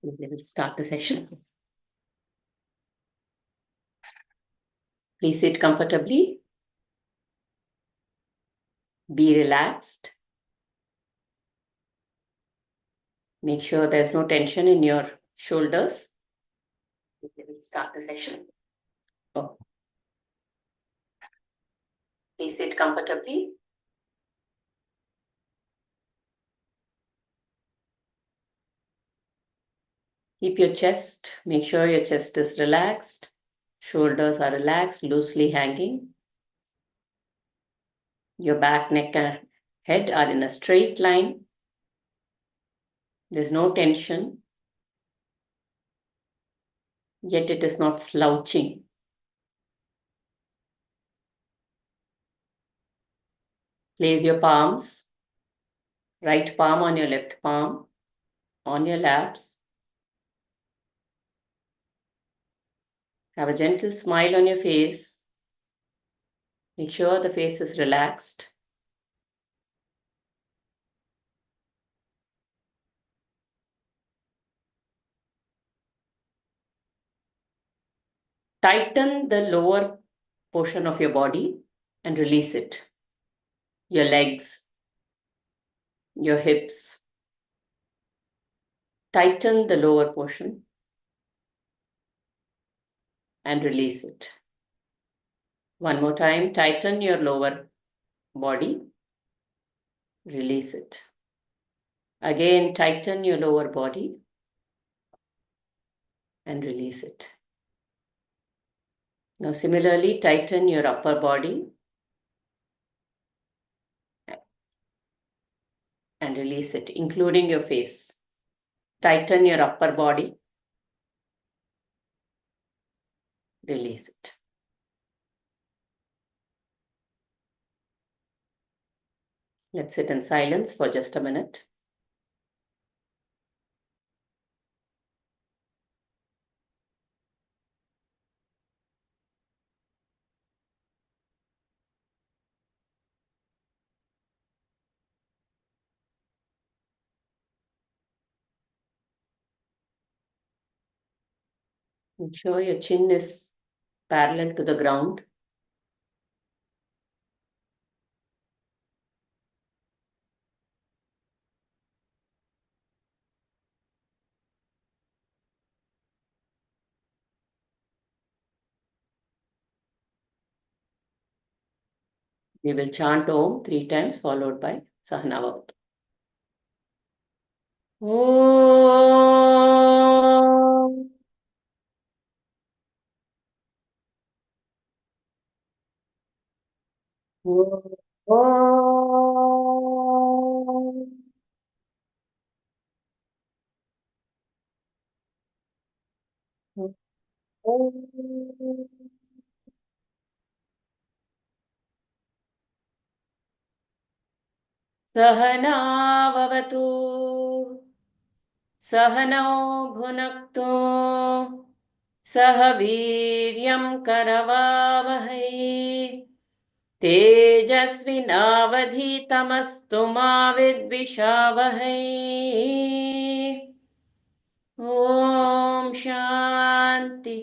We will start the session. Please sit comfortably. Be relaxed. Make sure there's no tension in your shoulders. We will start the session. Oh. Please sit comfortably. Keep your chest. Make sure your chest is relaxed. Shoulders are relaxed, loosely hanging. Your back, neck, and head are in a straight line. There's no tension. Yet it is not slouching. Place your palms, right palm on your left palm, on your laps. Have a gentle smile on your face. Make sure the face is relaxed. Tighten the lower portion of your body and release it. Your legs, your hips. Tighten the lower portion and release it. One more time, tighten your lower body, release it. Again, tighten your lower body and release it. Now, similarly, tighten your upper body and release it, including your face. Tighten your upper body, release it. Let's sit in silence for just a minute. Make sure your chin is parallel to the ground. We will chant Om 3 times followed by Sahanavavat. Om. Om. सहनाववतु सहनौ भुनक्तु सह वीर्यं करवावहै तेजस्विनावधीतमस्तु मा विद्विषावहै ॐ शान्ति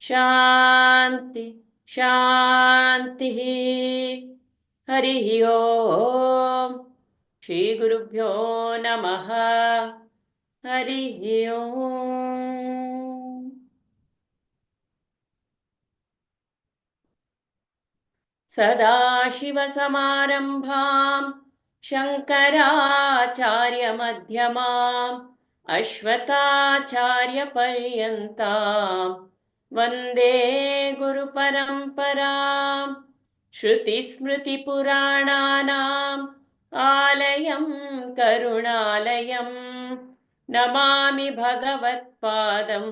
शान्ति शान्तिः हरिः ॐ श्रीगुरुभ्यो नमः हरिः ॐ सदाशिवसमारम्भां शङ्कराचार्यमध्यमाम् अश्वत्थाचार्यपर्यन्तां वन्दे गुरुपरम्पराम् श्रुतिस्मृतिपुराणानाम् आलयं करुणालयं नमामि भगवत्पादं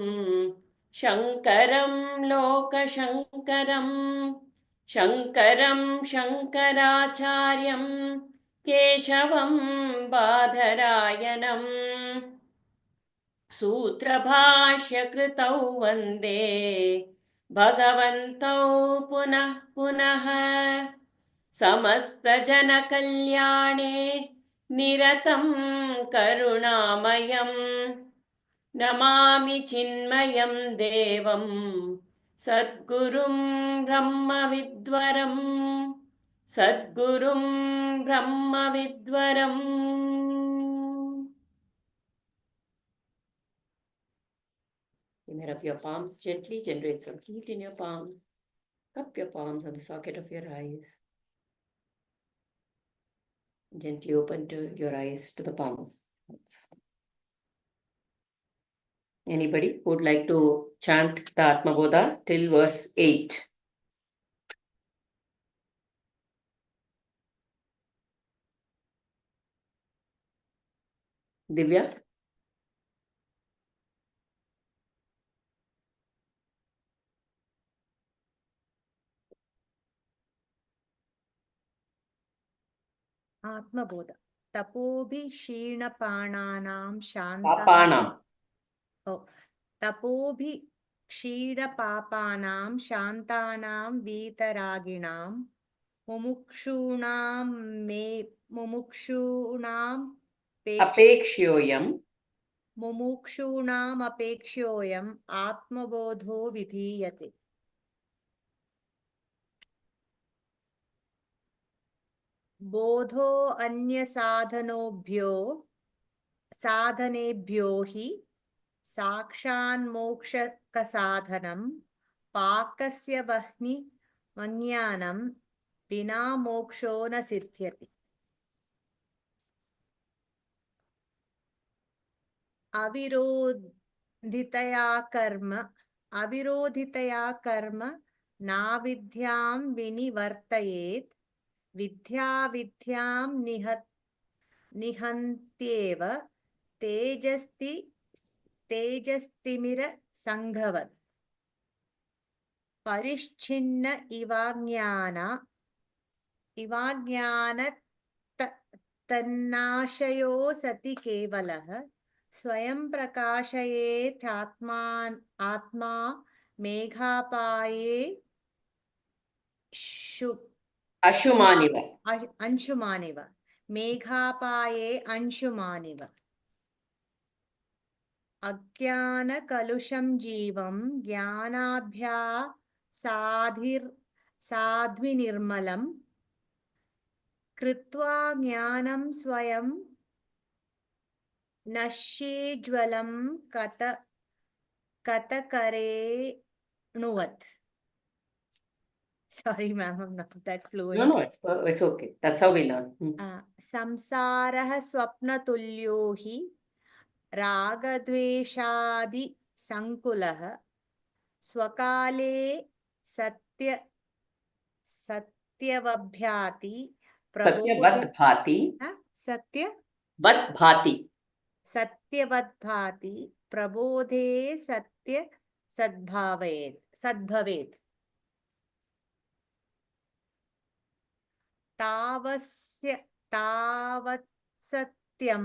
शङ्करं लोकशङ्करम् शङ्करं शङ्कराचार्यं केशवं बादरायणं सूत्रभाष्यकृतौ वन्दे भगवन्तौ पुनः पुनः समस्तजनकल्याणे निरतं करुणामयं नमामि चिन्मयं देवं सद्गुरुं ब्रह्मविद्वरं सद्गुरुं ब्रह्मविद्वरम्. Smear up your palms gently, generate some heat in your palms. Cup your palms on the socket of your eyes. Gently open to your eyes to the palm of hands. Anybody who would like to chant the Atma Bodha till verse 8? Divya? Atma-bodha. Tapobhi ksheena-pāṇānaṁ Papanam. Tapobhi ksheera-pāpānaṁ shāntānaṁ vītarāginām mumukshūnām Apekshyoyam. mumukshūnām apekshyoyam atmabodho vidhīyate. बोधो अन्य साधनेभ्यो हि साक्षान्मोक्षकसाधनं पाकस्य वह्नि मज्ञानं विना मोक्षो न सिद्ध्यति. अविरोधितया कर्म नाविद्यां विनिवर्तयेत्. विद्यां निहन्त्येव तेजस्तिमिर संघवत्. परिच्छिन्न इवाज्ञान तन्नाशयो सति केवलः. स्वयं प्रकाशयेत् आत्मा मेघापाये अंशुमानिव. मेघापाये अंशुमानिव. अज्ञानकलुषं जीवं ज्ञानाभ्यासाद्विनिर्मलं कृत्वा ज्ञानं स्वयं नश्येज्वलं कतकरेणुवत्. Sorry, ma'am, I'm not that fluent. No, it's okay. That's how we learn. संसारः स्वप्नतुल्यो हि रागद्वेषादि संकुलः स्वकाले सत्यवद्भाति प्रबोधे सत्य सद्भवेत्. तावत् सत्यम.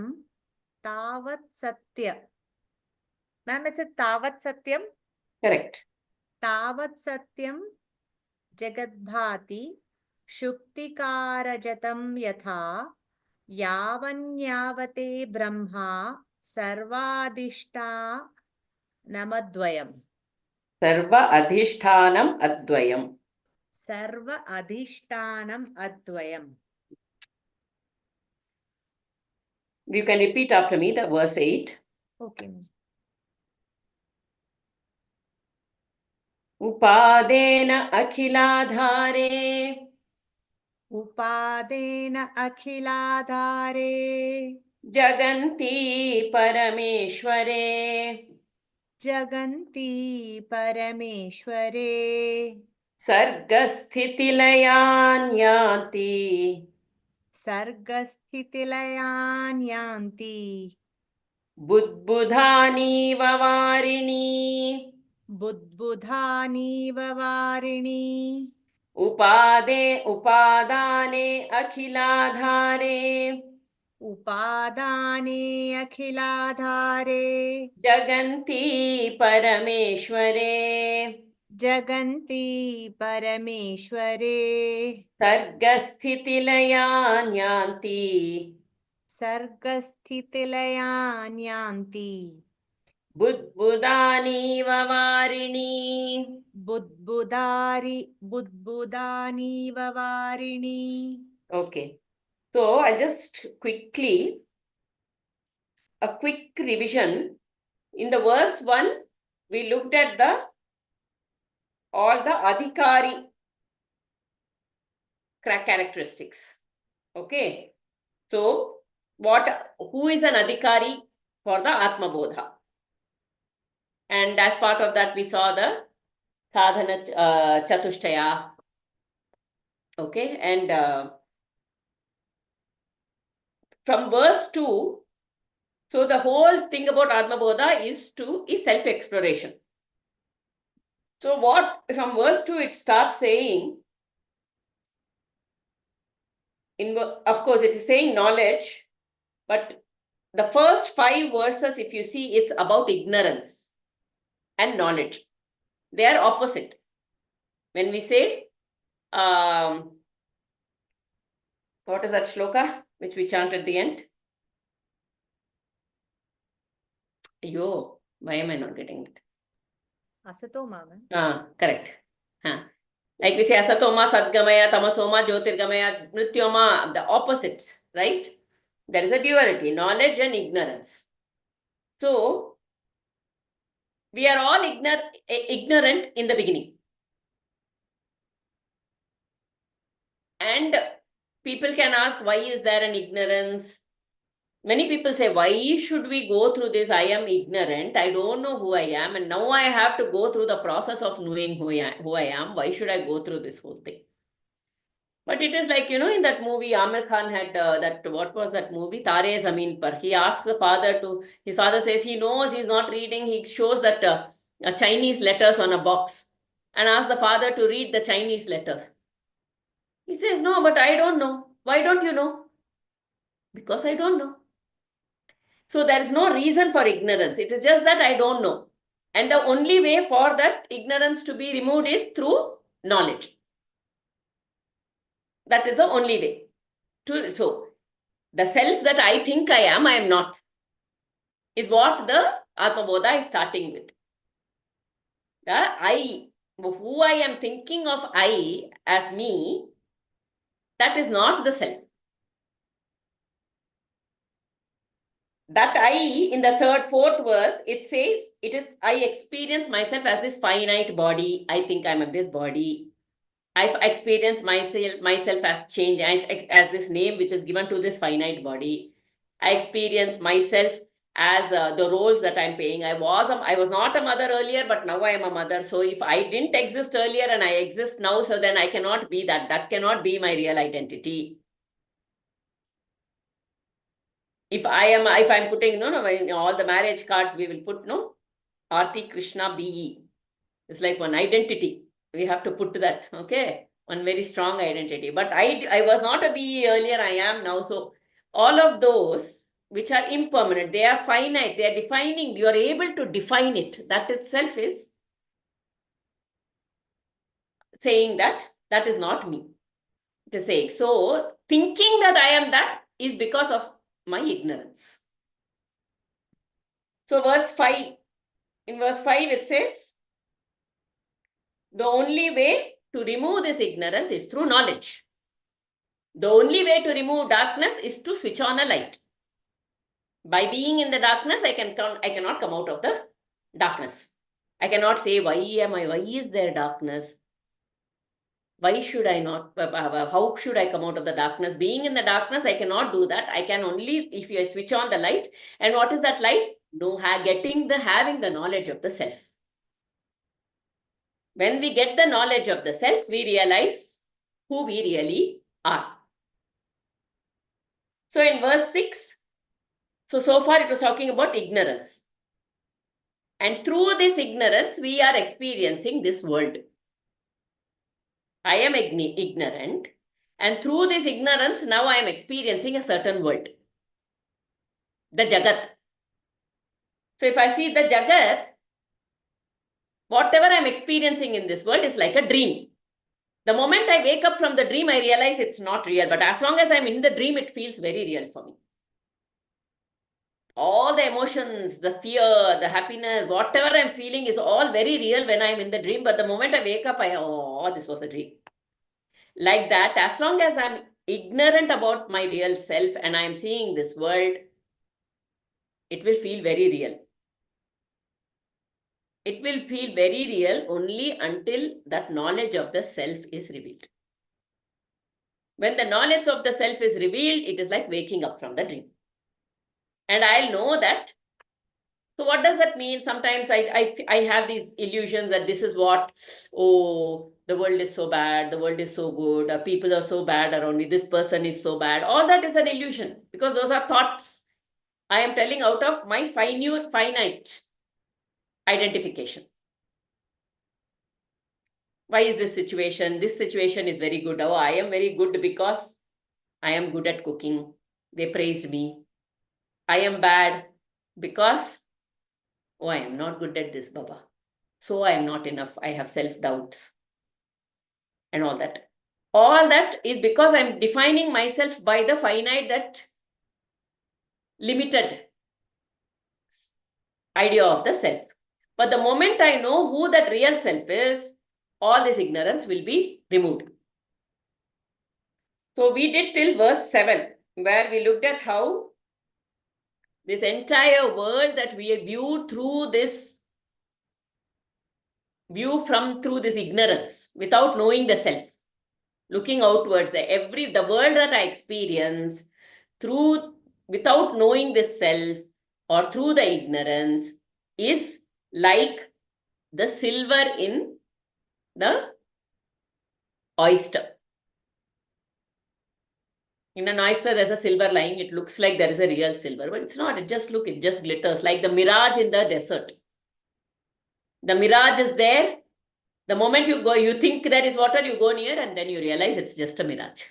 Ma'am, is it तावत् सत्यम? Correct. तावत् सत्यम जगद्भाति शुक्तिकारजतं यथा यावन्यावते ब्रह्मा सर्वाधिष्ठानमद्वयम्. सर्व अधिष्ठानम अद्वयम्. You can repeat after me the verse 8. Okay. उपादेन अखिलाधारे जगन्ति परमेश्वरे सर्गस्थितिलयान् यान्ति बुद्बुधानीव वारिणी उपादाने अखिलाधारे जगन्ति परमेश्वरे सर्गस्थितिलयान् यान्ति Budbudani Vavarini. Budbudani Vavarini. Okay. So I'll just quickly, a quick revision. In the verse 1, we looked at all the adhikari characteristics. Okay. So who is an adhikari for the Atma Bodha? And as part of that, we saw the sadhana chatushtaya. Okay. And from verse 2, so the whole thing about Atma Bodha is self-exploration. So from verse 2, it starts saying, of course, it is saying knowledge, but the first 5 verses, if you see, it's about ignorance and knowledge. They are opposite. When we say, what is that shloka which we chant at the end? Yo, why am I not getting it? Asatoma. Correct. Like we say, asatoma, sadgamaya, tamasoma, jyotirgamaya, mrityoma, the opposites, right? There is a duality, knowledge and ignorance. So, we are all ignorant in the beginning. And people can ask, why is there an ignorance? Many people say, why should we go through this? I am ignorant. I don't know who I am. And now I have to go through the process of knowing who I am. Why should I go through this whole thing? But it is like, in that movie, Amir Khan had what was that movie? Tare Zameen Par. He asks the father his father says he knows he's not reading. He shows that Chinese letters on a box and asks the father to read the Chinese letters. He says, no, but I don't know. Why don't you know? Because I don't know. So there is no reason for ignorance. It is just that I don't know. And the only way for that ignorance to be removed is through knowledge. That is the only way. So the self that I think I am not, is what the Atma Bodha is starting with. The I, who I am thinking of I as me, that is not the self. That I, in the 3rd, 4th verse, it says, I experience myself as this finite body. I think I'm this body. I experience myself as change, as this name which is given to this finite body. I experience myself as the roles that I'm playing. I was not a mother earlier, but now I am a mother. So if I didn't exist earlier and I exist now, so then I cannot be that. That cannot be my real identity. If I'm putting, in all the marriage cards, we will put, Aarti Krishna BE. It's like one identity. We have to put that, okay? One very strong identity. But I was not a BE earlier, I am now. So all of those which are impermanent, they are finite, they are defining, you are able to define it. That itself is saying that is not me. It is saying, so thinking that I am that is because of my ignorance. So in verse 5 it says, the only way to remove this ignorance is through knowledge. The only way to remove darkness is to switch on a light. By being in the darkness, I cannot come out of the darkness. I cannot say, why is there darkness? Why should I not? How should I come out of the darkness? Being in the darkness, I cannot do that. I can only if you switch on the light. And what is that light? Having the knowledge of the self. When we get the knowledge of the self, we realize who we really are. So in verse 6, so far it was talking about ignorance. And through this ignorance, we are experiencing this world. I am ignorant. And through this ignorance, now I am experiencing a certain world. The Jagat. So if I see the Jagat, whatever I am experiencing in this world is like a dream. The moment I wake up from the dream, I realize it's not real. But as long as I'm in the dream, it feels very real for me. All the emotions, the fear, the happiness, whatever I'm feeling is all very real when I'm in the dream. But the moment I wake up, oh, this was a dream. Like that, as long as I'm ignorant about my real self and I'm seeing this world, it will feel very real. It will feel very real only until that knowledge of the self is revealed. When the knowledge of the self is revealed, it is like waking up from the dream. And I'll know that. So what does that mean? Sometimes I have these illusions that this is what, oh, the world is so bad, the world is so good, people are so bad around me, this person is so bad. All that is an illusion because those are thoughts I am telling out of my finite identification. Why is this situation? This situation is very good. Oh, I am very good because I am good at cooking. They praised me. I am bad because, oh, I am not good at this, Baba. So I am not enough. I have self-doubts and all that. All that is because I'm defining myself by the finite, that limited idea of the self. But the moment I know who that real self is, all this ignorance will be removed. So we did till verse 7, where we looked at how this entire world that we view through this through this ignorance, without knowing the self, looking outwards, the world that I experience through, without knowing the self or through the ignorance, is like the silver in the oyster. In an oyster, there's a silver lying. It looks like there is a real silver, but it's not. It just glitters like the mirage in the desert. The mirage is there. The moment you go, you think there is water, you go near, and then you realize it's just a mirage.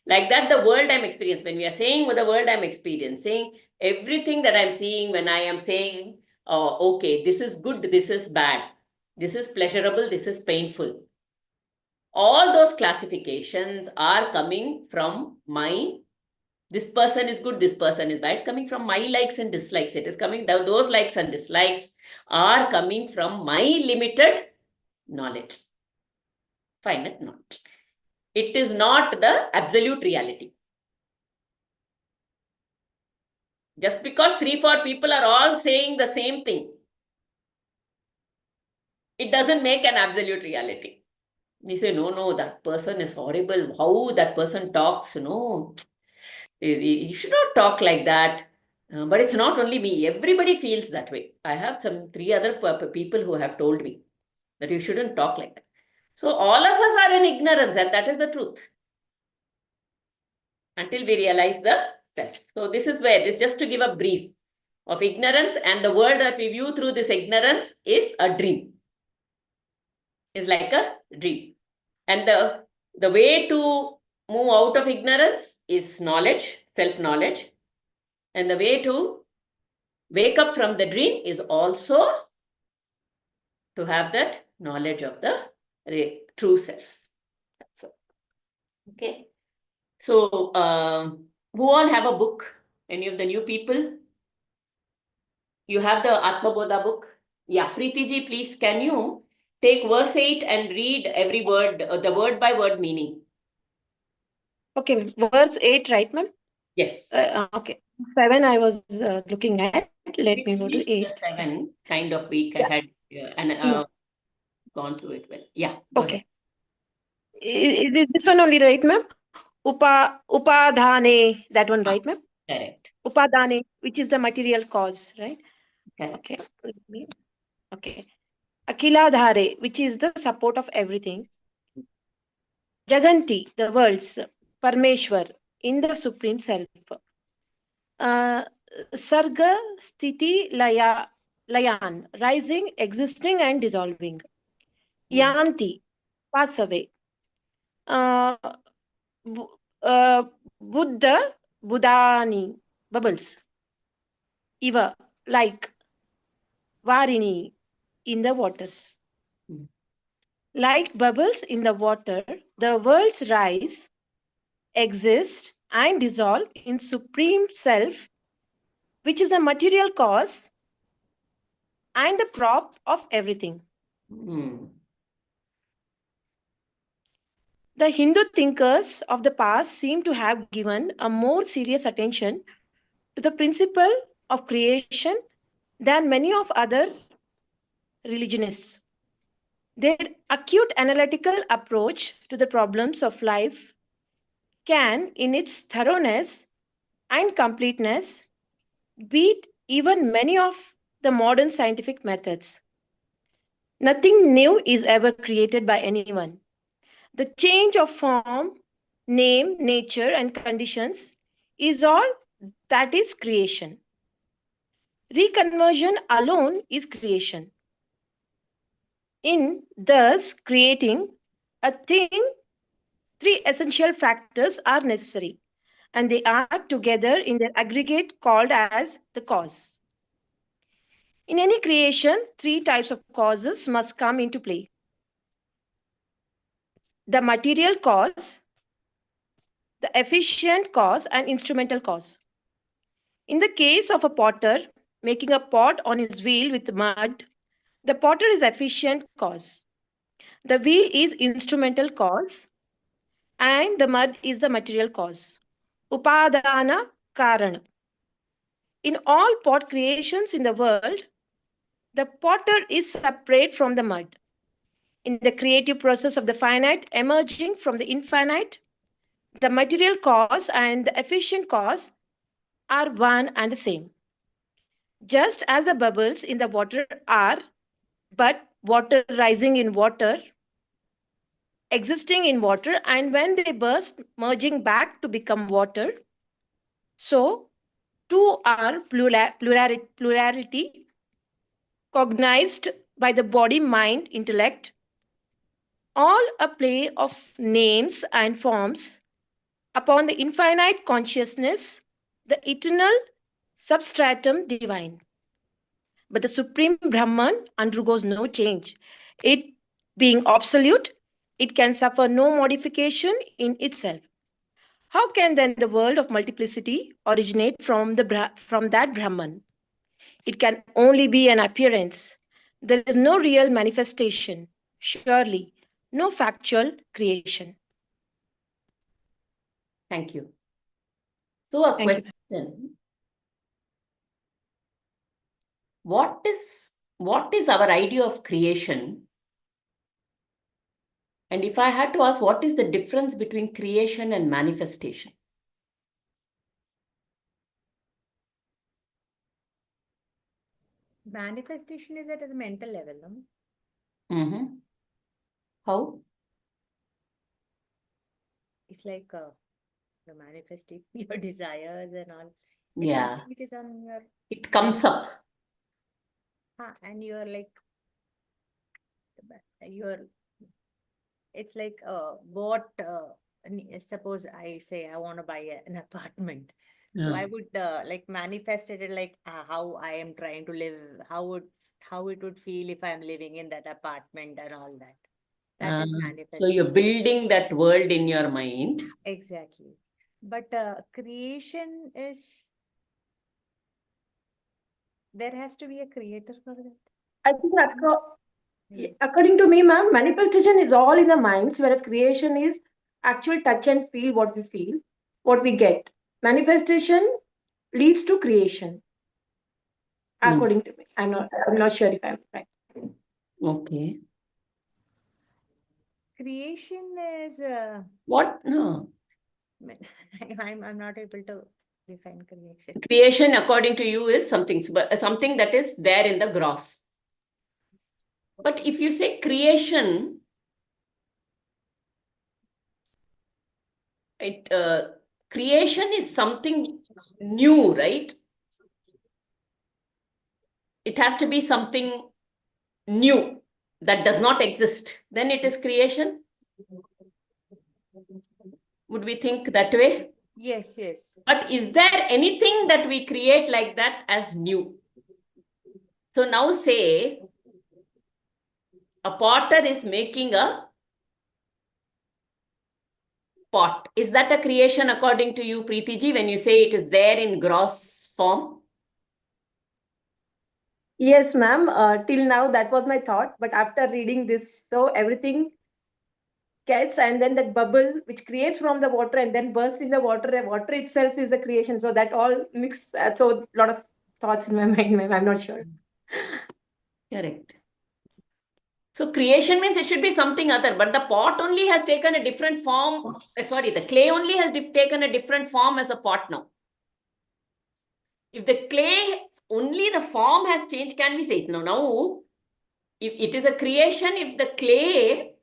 Like that, the world I'm experiencing, when we are saying with the world I'm experiencing, everything that I'm seeing, when I am saying, oh, okay, this is good, this is bad, this is pleasurable, this is painful. All those classifications are coming from this person is good, this person is bad, coming from my likes and dislikes. It is coming, those likes and dislikes are coming from my limited knowledge, finite knowledge. It is not the absolute reality. Just because 3-4 people are all saying the same thing, it doesn't make an absolute reality. We say, no, that person is horrible. How that person talks, no. You should not talk like that. But it's not only me. Everybody feels that way. I have 3 other people who have told me that you shouldn't talk like that. So all of us are in ignorance, and that is the truth. Until we realize the self. So this is where, this just to give a brief of ignorance, and the world that we view through this ignorance is a dream. Is like a dream. And the way to move out of ignorance is knowledge, self-knowledge. And the way to wake up from the dream is also to have that knowledge of the true self. That's all. Okay. So, who all have a book? Any of the new people? You have the Atma Bodha book? Yeah, Preeti ji, please, can you take verse 8 and read every word, the word by word meaning? Okay, verse 8, right, ma'am? Yes. Okay. 7 I was looking at. Let We me go to finished 8. the 7 kind of week. Yeah. I had and Yeah. gone through it well. Yeah. Go Okay. ahead. Is this one only right, ma'am? Upadhane, that one, right, ma'am? Correct. Upadhane, which is the material cause, right? Correct. Okay. Okay. Akhiladhare, which is the support of everything. Jaganti, the worlds. Parmeshwar, in the supreme self. Sarga, Sthiti, Layan, rising, existing, and dissolving. Yanti, pass away. Buddha, Buddhani, bubbles. Iva, like Varini, in the waters. Like bubbles in the water, the worlds rise, exist, and dissolve in supreme self which is the material cause and the prop of everything. Hmm. The Hindu thinkers of the past seem to have given a more serious attention to the principle of creation than many of other religionists. Their acute analytical approach to the problems of life can, in its thoroughness and completeness, beat even many of the modern scientific methods. Nothing new is ever created by anyone. The change of form, name, nature, and conditions is all that is creation. Reconversion alone is creation. In thus creating a thing, three essential factors are necessary, and they are together in their aggregate called as the cause. In any creation, three types of causes must come into play: the material cause, the efficient cause, and instrumental cause. In the case of a potter making a pot on his wheel with mud, the potter is efficient cause. The wheel is instrumental cause, and the mud is the material cause. Upadana Karana. In all pot creations in the world, the potter is separate from the mud. In the creative process of the finite emerging from the infinite, the material cause and the efficient cause are one and the same. Just as the bubbles in the water are but water rising in water, existing in water, and when they burst, merging back to become water, so two are plurality, cognized by the body, mind, intellect, all a play of names and forms upon the infinite consciousness, the eternal substratum divine. But the Supreme Brahman undergoes no change. It being absolute, it can suffer no modification in itself. How can then the world of multiplicity originate from that Brahman? It can only be an appearance. There is no real manifestation, surely, no factual creation. Thank you. So a Thank you. question. What is our idea of creation? And if I had to ask, what is the difference between creation and manifestation? Manifestation is at the mental level, no? Mm-hmm. How? It's like the manifesting your desires and all. It's Yeah, something which is on your it comes up. and you're like you're it's like what suppose I say I want to buy an apartment. So I would like manifested it like how I am trying to live, how it would feel if I'm living in that apartment and all that. That is So manifestation. you're building that world in your mind. Exactly. But creation is, there has to be a creator for that. I think according to me, ma'am, manifestation is all in the minds, whereas creation is actual touch and feel what we feel, what we get. Manifestation leads to creation, according to me. I'm not sure if I'm right. Okay. Creation is What? No. I'm not able to define creation. Creation, according to you, is something that is there in the gross. But if you say creation, creation is something new, right? It has to be something new that does not exist. Then it is creation. Would we think that way? Yes, yes. But is there anything that we create like that as new? So now say a potter is making a pot. Is that a creation according to you, Preeti ji, when you say it is there in gross form? Yes, ma'am. Till now, that was my thought. But after reading this, so everything gets, and then that bubble which creates from the water and then bursts in the water, and water itself is a creation. So that all mix. So a lot of thoughts in my mind, ma'am. I'm not sure. Correct. So creation means it should be something other, but the pot only has taken a different form. Sorry, the clay only has taken a different form as a pot now. If the clay, only the form has changed, can we say it? No, now, if it is a creation, if the clay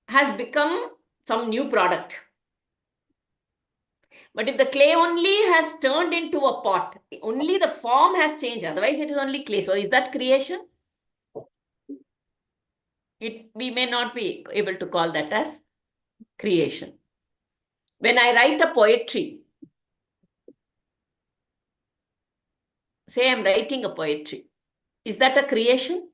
has become some new product. But if the clay only has turned into a pot, only the form has changed, otherwise it is only clay. So is that creation? We may not be able to call that as creation. When I write a poetry, say I'm writing a poetry, is that a creation?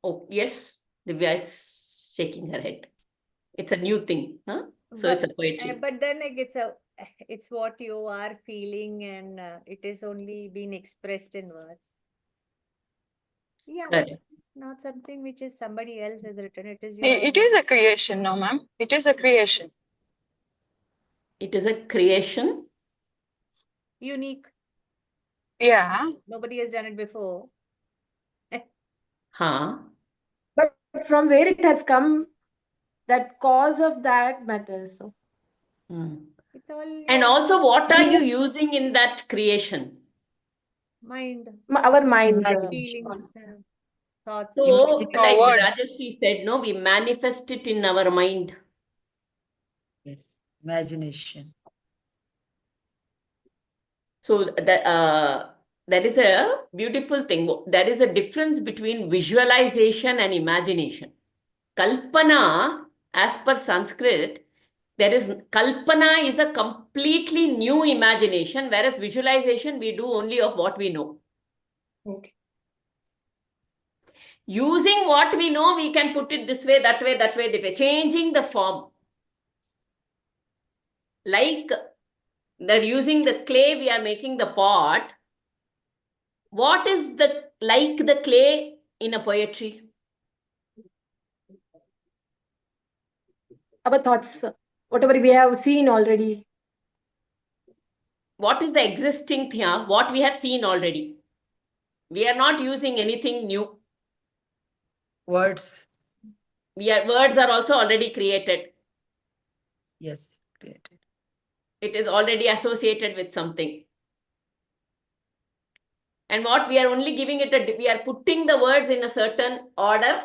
Oh, yes, Divya is shaking her head. It's a new thing, huh? So it's a poetry. But then like it's what you are feeling, and it is only being expressed in words. Yeah, but Correct. not something which is somebody else has written. It is your It is a creation, no, ma'am. It is a creation. It is a creation. unique. Yeah. Nobody has done it before. Huh? But from where it has come, that cause of that matters. So It's all And your also, what are you using in that creation? mind, our mind. feelings, thoughts. So, Oh, like words. Rajashri said, no, we manifest it in our mind. Yes, imagination. So that is a beautiful thing. There is a difference between visualization and imagination. Kalpana, as per Sanskrit, Kalpana is a completely new imagination, whereas visualization we do only of what we know. Okay. Using what we know, we can put it this way, that way, that way, that way, changing the form. Like they're using the clay, we are making the pot. What is the clay in a poetry? Our thoughts, whatever we have seen already. What is the existing thing? What we have seen already. We are not using anything new. Words. Words are also already created. Yes, created. It is already associated with something. And what we are only giving it we are putting the words in a certain order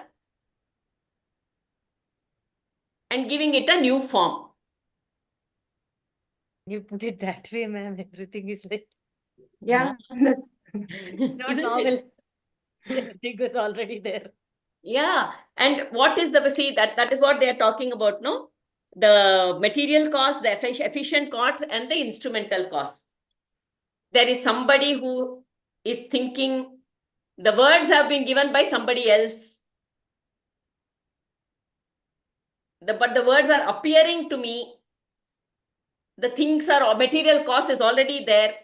and giving it a new form. You put it that way, ma'am. Everything is like Yeah. it's not Isn't normal. it? Everything was already there. Yeah. And what is that is what they are talking about, no? The material cost, the efficient cost, and the instrumental cost. There is somebody who is thinking, the words have been given by somebody else. But the words are appearing to me. The things material cost is already there.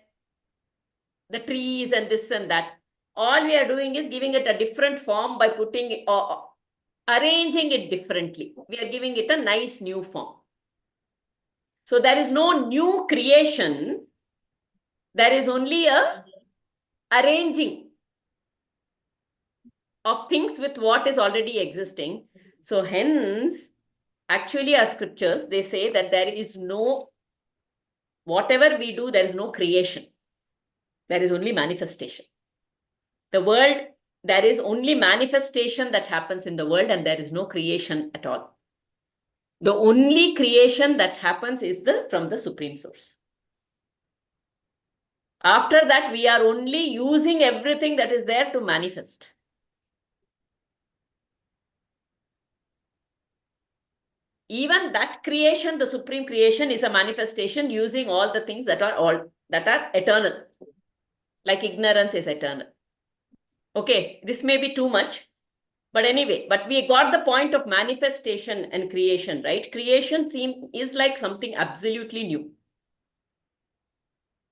The trees and this and that. All we are doing is giving it a different form by putting it, arranging it differently. We are giving it a nice new form. So there is no new creation. There is only a arranging of things with what is already existing. So hence, actually our scriptures, they say that there is no, whatever we do, there is no creation. There is only manifestation. The world, there is only manifestation that happens in the world, and there is no creation at all. The only creation that happens is from the Supreme Source. After that, we are only using everything that is there to manifest. Even that creation, the supreme creation, is a manifestation using all the things that are eternal. Like ignorance is eternal. Okay, this may be too much. But anyway, but we got the point of manifestation and creation, right? Creation is like something absolutely new.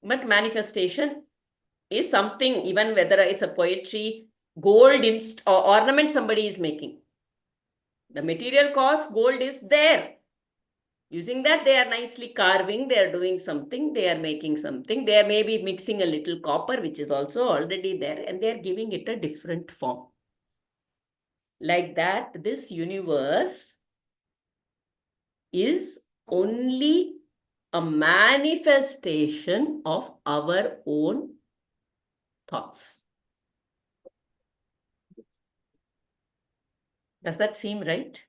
But manifestation is something, even whether it's a poetry, gold or ornament somebody is making. The material cause, gold is there. Using that, they are nicely carving, they are doing something, they are making something. They are maybe mixing a little copper, which is also already there, and they are giving it a different form. Like that, this universe is only a manifestation of our own thoughts. Does that seem right?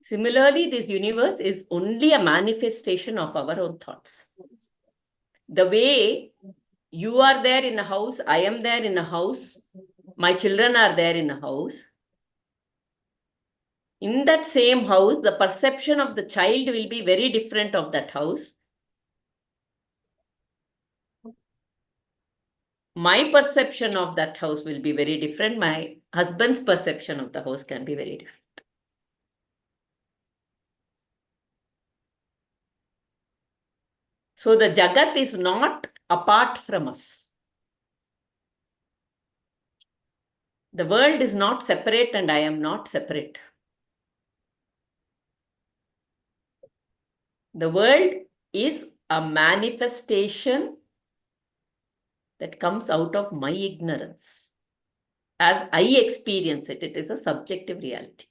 Similarly, this universe is only a manifestation of our own thoughts. The way you are there in a house, I am there in a house, my children are there in a house. In that same house, the perception of the child will be very different of that house. My perception of that house will be very different. My husband's perception of the house can be very different. So the Jagat is not apart from us. The world is not separate and I am not separate. The world is a manifestation that comes out of my ignorance. As I experience it, it is a subjective reality.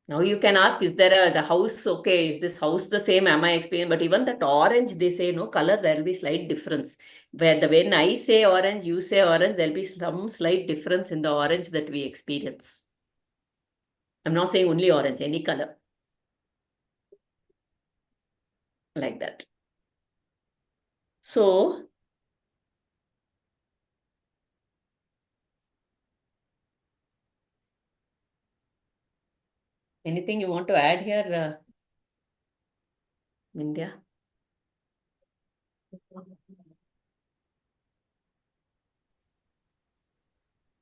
Now you can ask, is there the house, okay, is this house the same, am I experiencing? But even that orange, they say no color, there will be slight difference. When I say orange, you say orange, there will be some slight difference in the orange that we experience. I'm not saying only orange, any color. Like that. So, anything you want to add here, Mindya?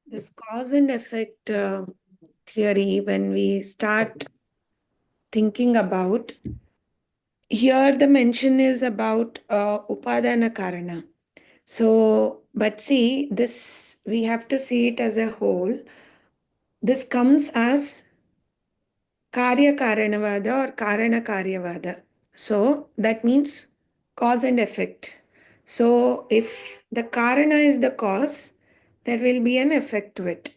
This cause and effect theory, when we start thinking about, here the mention is about upadana karana. So, but see, this, we have to see it as a whole. This comes as karya karanavada or karana karyavada. So that means cause and effect. So if the karana is the cause, there will be an effect to it.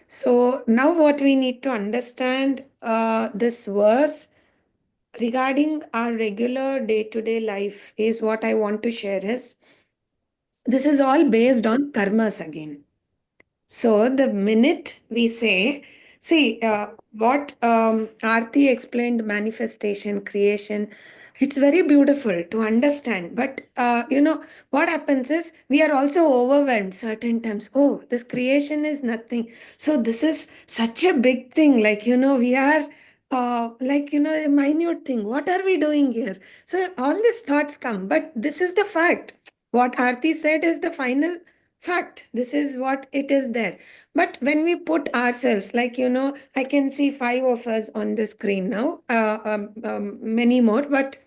So now what we need to understand this verse regarding our regular day-to-day life is what I want to share is, this is all based on karmas again. So the minute we say, see, what Aarti explained, manifestation, creation, it's very beautiful to understand. But, what happens is we are also overwhelmed certain times. Oh, this creation is nothing. So this is such a big thing. Like, we are a minute thing. What are we doing here? So all these thoughts come. But this is the fact. What Aarti said is the final fact. This is what it is there. But when we put ourselves, like, I can see 5 of us on the screen now, many more, but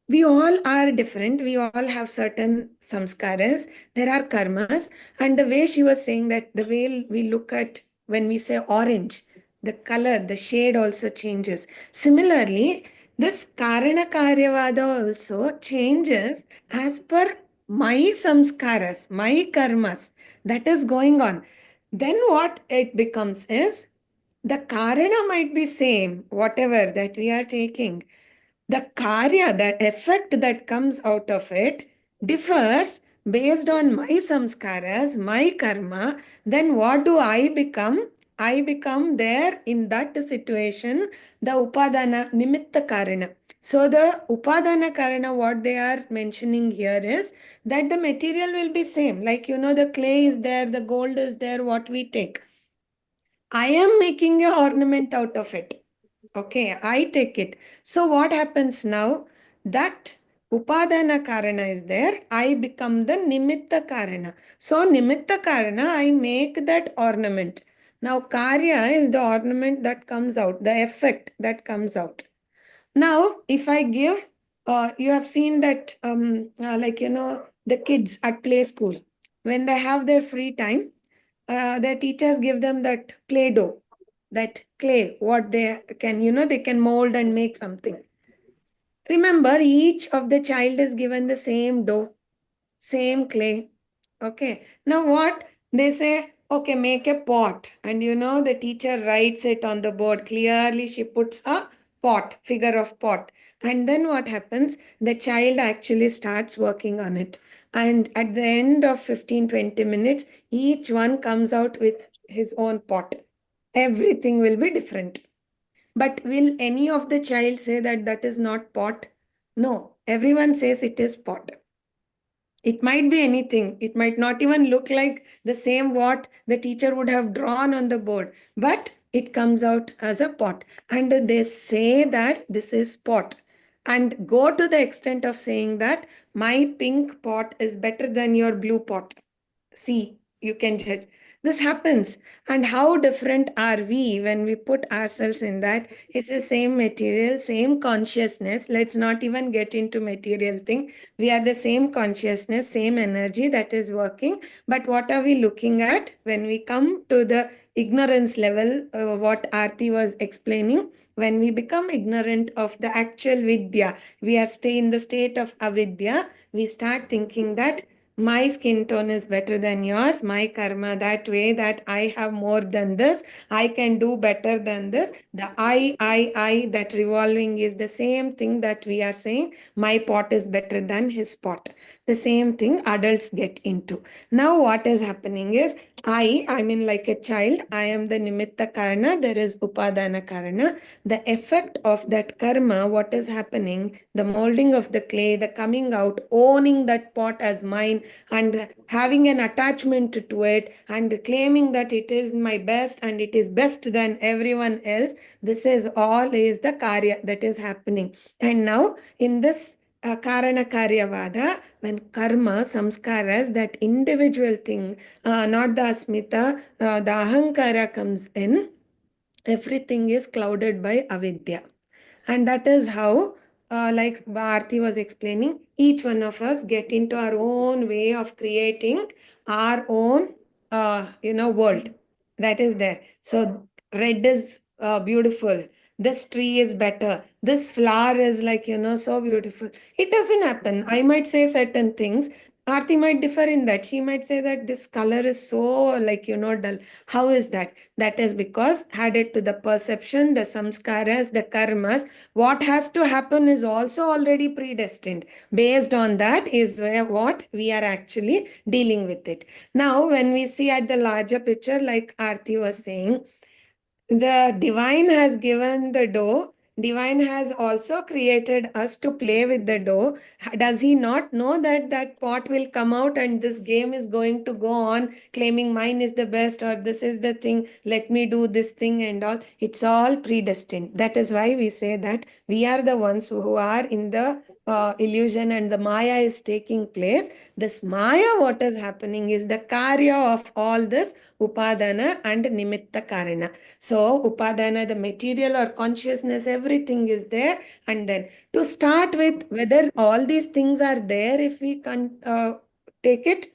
we all are different. We all have certain samskaras. There are karmas. And the way she was saying that, the way we look at when we say orange, the color, the shade also changes. Similarly, this karana karyavada also changes as per my samskaras, my karmas that is going on. Then what it becomes is, the karana might be same, whatever that we are taking, the karya, the effect that comes out of it differs based on my samskaras, my karma. Then what do I become? I become there in that situation, the upadana nimitta karana. So the upadana karana, what they are mentioning here is that the material will be same. Like, the clay is there, the gold is there, what we take. I am making a ornament out of it. Okay, I take it. So what happens now? That upadana karana is there. I become the nimitta karana. So nimitta karana, I make that ornament. Now, karya is the ornament that comes out, the effect that comes out. Now, if I give, you have seen that, the kids at play school, when they have their free time, their teachers give them that play doh, that clay, what they can, they can mold and make something. Remember, each of the child is given the same dough, same clay. Okay. Now what? They say, okay, make a pot. And the teacher writes it on the board. Clearly, she puts a pot, figure of pot. And then what happens? The child actually starts working on it. And at the end of 15-20 minutes, each one comes out with his own pot. Everything will be different. But will any of the child say that that is not pot? No, everyone says it is pot. It might be anything. It might not even look like the same what the teacher would have drawn on the board, but it comes out as a pot. And they say that this is pot. And go to the extent of saying that my pink pot is better than your blue pot. See, you can judge. This happens. And how different are we when we put ourselves in that? It's the same material, same consciousness. Let's not even get into material thing. We are the same consciousness, same energy that is working. But what are we looking at when we come to the ignorance level, what Aarti was explaining? When we become ignorant of the actual vidya, we are stay in the state of avidya, we start thinking that my skin tone is better than yours, my karma that way, that I have more than this, I can do better than this. The I, that revolving is the same thing that we are saying, my pot is better than his pot. The same thing adults get into. Now what is happening is, I mean like a child, I am the nimitta karana, there is upadana karana. The effect of that karma, what is happening, the molding of the clay, the coming out, owning that pot as mine, and having an attachment to it, and claiming that it is my best and it is best than everyone else. This is all is the karya that is happening. And now in this Karana Karyavada, when karma, samskaras, that individual thing, not the asmita, the ahankara comes in, everything is clouded by avidya. And that is how, like Bharti was explaining, each one of us get into our own way of creating our own, world that is there. So red is beautiful. This tree is better. This flower is like, so beautiful. It doesn't happen. I might say certain things. Aarti might differ in that. She might say that this color is so like, dull. How is that? That is because added to the perception, the samskaras, the karmas, what has to happen is also already predestined. Based on that is where what we are actually dealing with it. Now, when we see at the larger picture, like Aarti was saying, the divine has given the dough. Divine has also created us to play with the dough. Does he not know that that pot will come out and this game is going to go on, claiming mine is the best or this is the thing, let me do this thing and all? It's all predestined. That is why we say that we are the ones who are in the illusion and the Maya is taking place. This Maya, what is happening is the karya of all this Upadana and Nimitta Karana. So, Upadana, the material or consciousness, everything is there. And then to start with, whether all these things are there, if we can take it,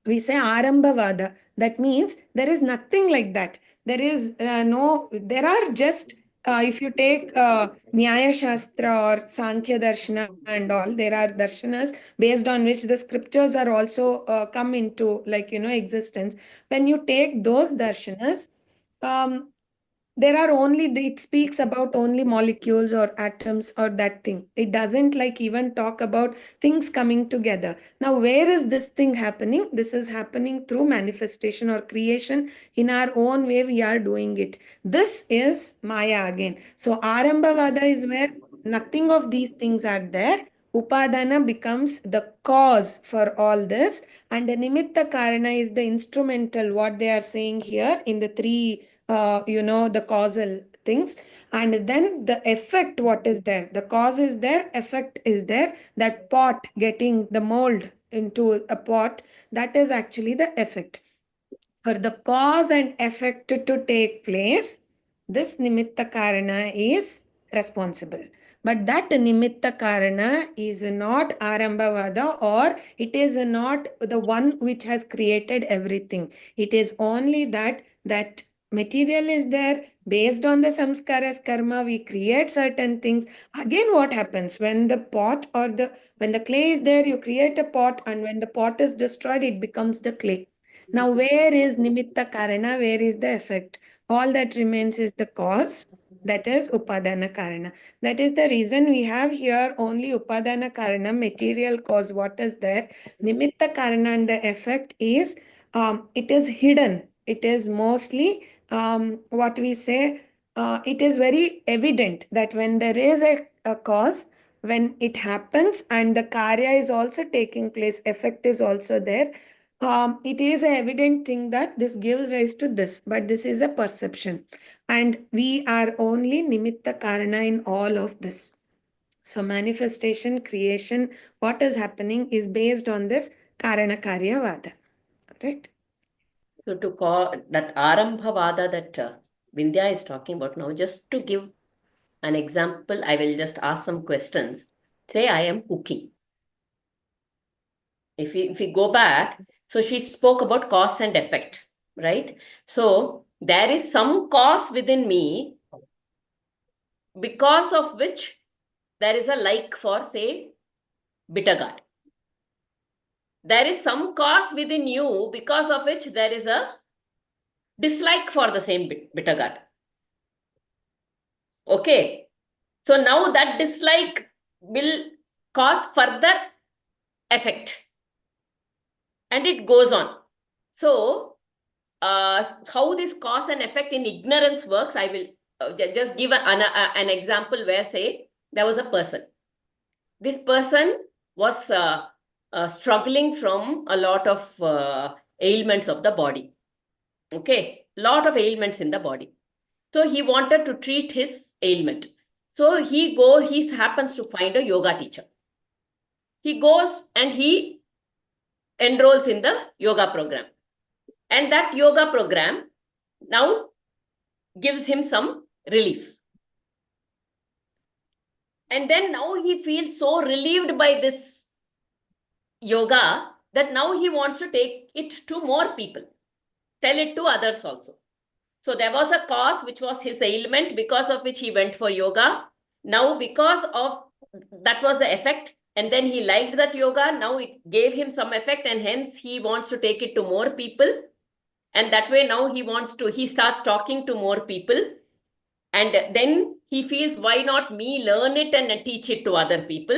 we say Arambhavada. That means there is nothing like that. There is there are just, if you take Nyaya Shastra or Sankhya Darshana and all, there are darshanas based on which the scriptures are also come into existence. When you take those darshanas, um, there are only, it speaks about only molecules or atoms or that thing. It doesn't like even talk about things coming together. Now, where is this thing happening? This is happening through manifestation or creation. In our own way, we are doing it. This is Maya again. So, Arambhavada is where nothing of these things are there. Upadana becomes the cause for all this, and the Nimitta Karana is the instrumental, what they are saying here in the three, the causal things. And then the effect, what is there? The cause is there, effect is there. That pot getting the mold into a pot, that is actually the effect. for the cause and effect to take place, this nimitta karana is responsible. But that nimitta karana is not arambhavada, or it is not the one which has created everything. It is only that material is there. Based on the samskaras karma, we create certain things. Again, what happens when the pot or when the clay is there, you create a pot, and when the pot is destroyed, it becomes the clay. Now, where is nimitta karana? Where is the effect? All that remains is the cause, that is upadana karana. That is the reason we have here only upadana karana, material cause, what is there. Nimitta karana and the effect is, it is hidden. It is mostly what we say, it is very evident that when there is a cause, when it happens and the karya is also taking place, effect is also there. It is an evident thing that this gives rise to this, but this is a perception. And we are only nimitta karana in all of this. So manifestation, creation, what is happening is based on this karana karya vada. Right? So to call that Arambhavada that Vindhya is talking about now, just to give an example, I will just ask some questions. Say I am cooking. If we go back, so she spoke about cause and effect, right? So there is some cause within me because of which there is a like for, say, bitter gourd. There is some cause within you because of which there is a dislike for the same bitter gourd. Okay. So now that dislike will cause further effect. And it goes on. So, how this cause and effect in ignorance works, I will just give an example where, say, there was a person. This person was struggling from a lot of ailments of the body. Okay, lot of ailments in the body. So he wanted to treat his ailment. So he happens to find a yoga teacher. He goes and he enrolls in the yoga program. And that yoga program now gives him some relief. And then now he feels so relieved by this yoga that now he wants to take it to more people, tell it to others also. So there was a cause, which was his ailment, because of which he went for yoga. Now, because of that was the effect, and then he liked that yoga. Now it gave him some effect, and hence he wants to take it to more people. And that way now he starts talking to more people. And then he feels, why not me learn it and teach it to other people?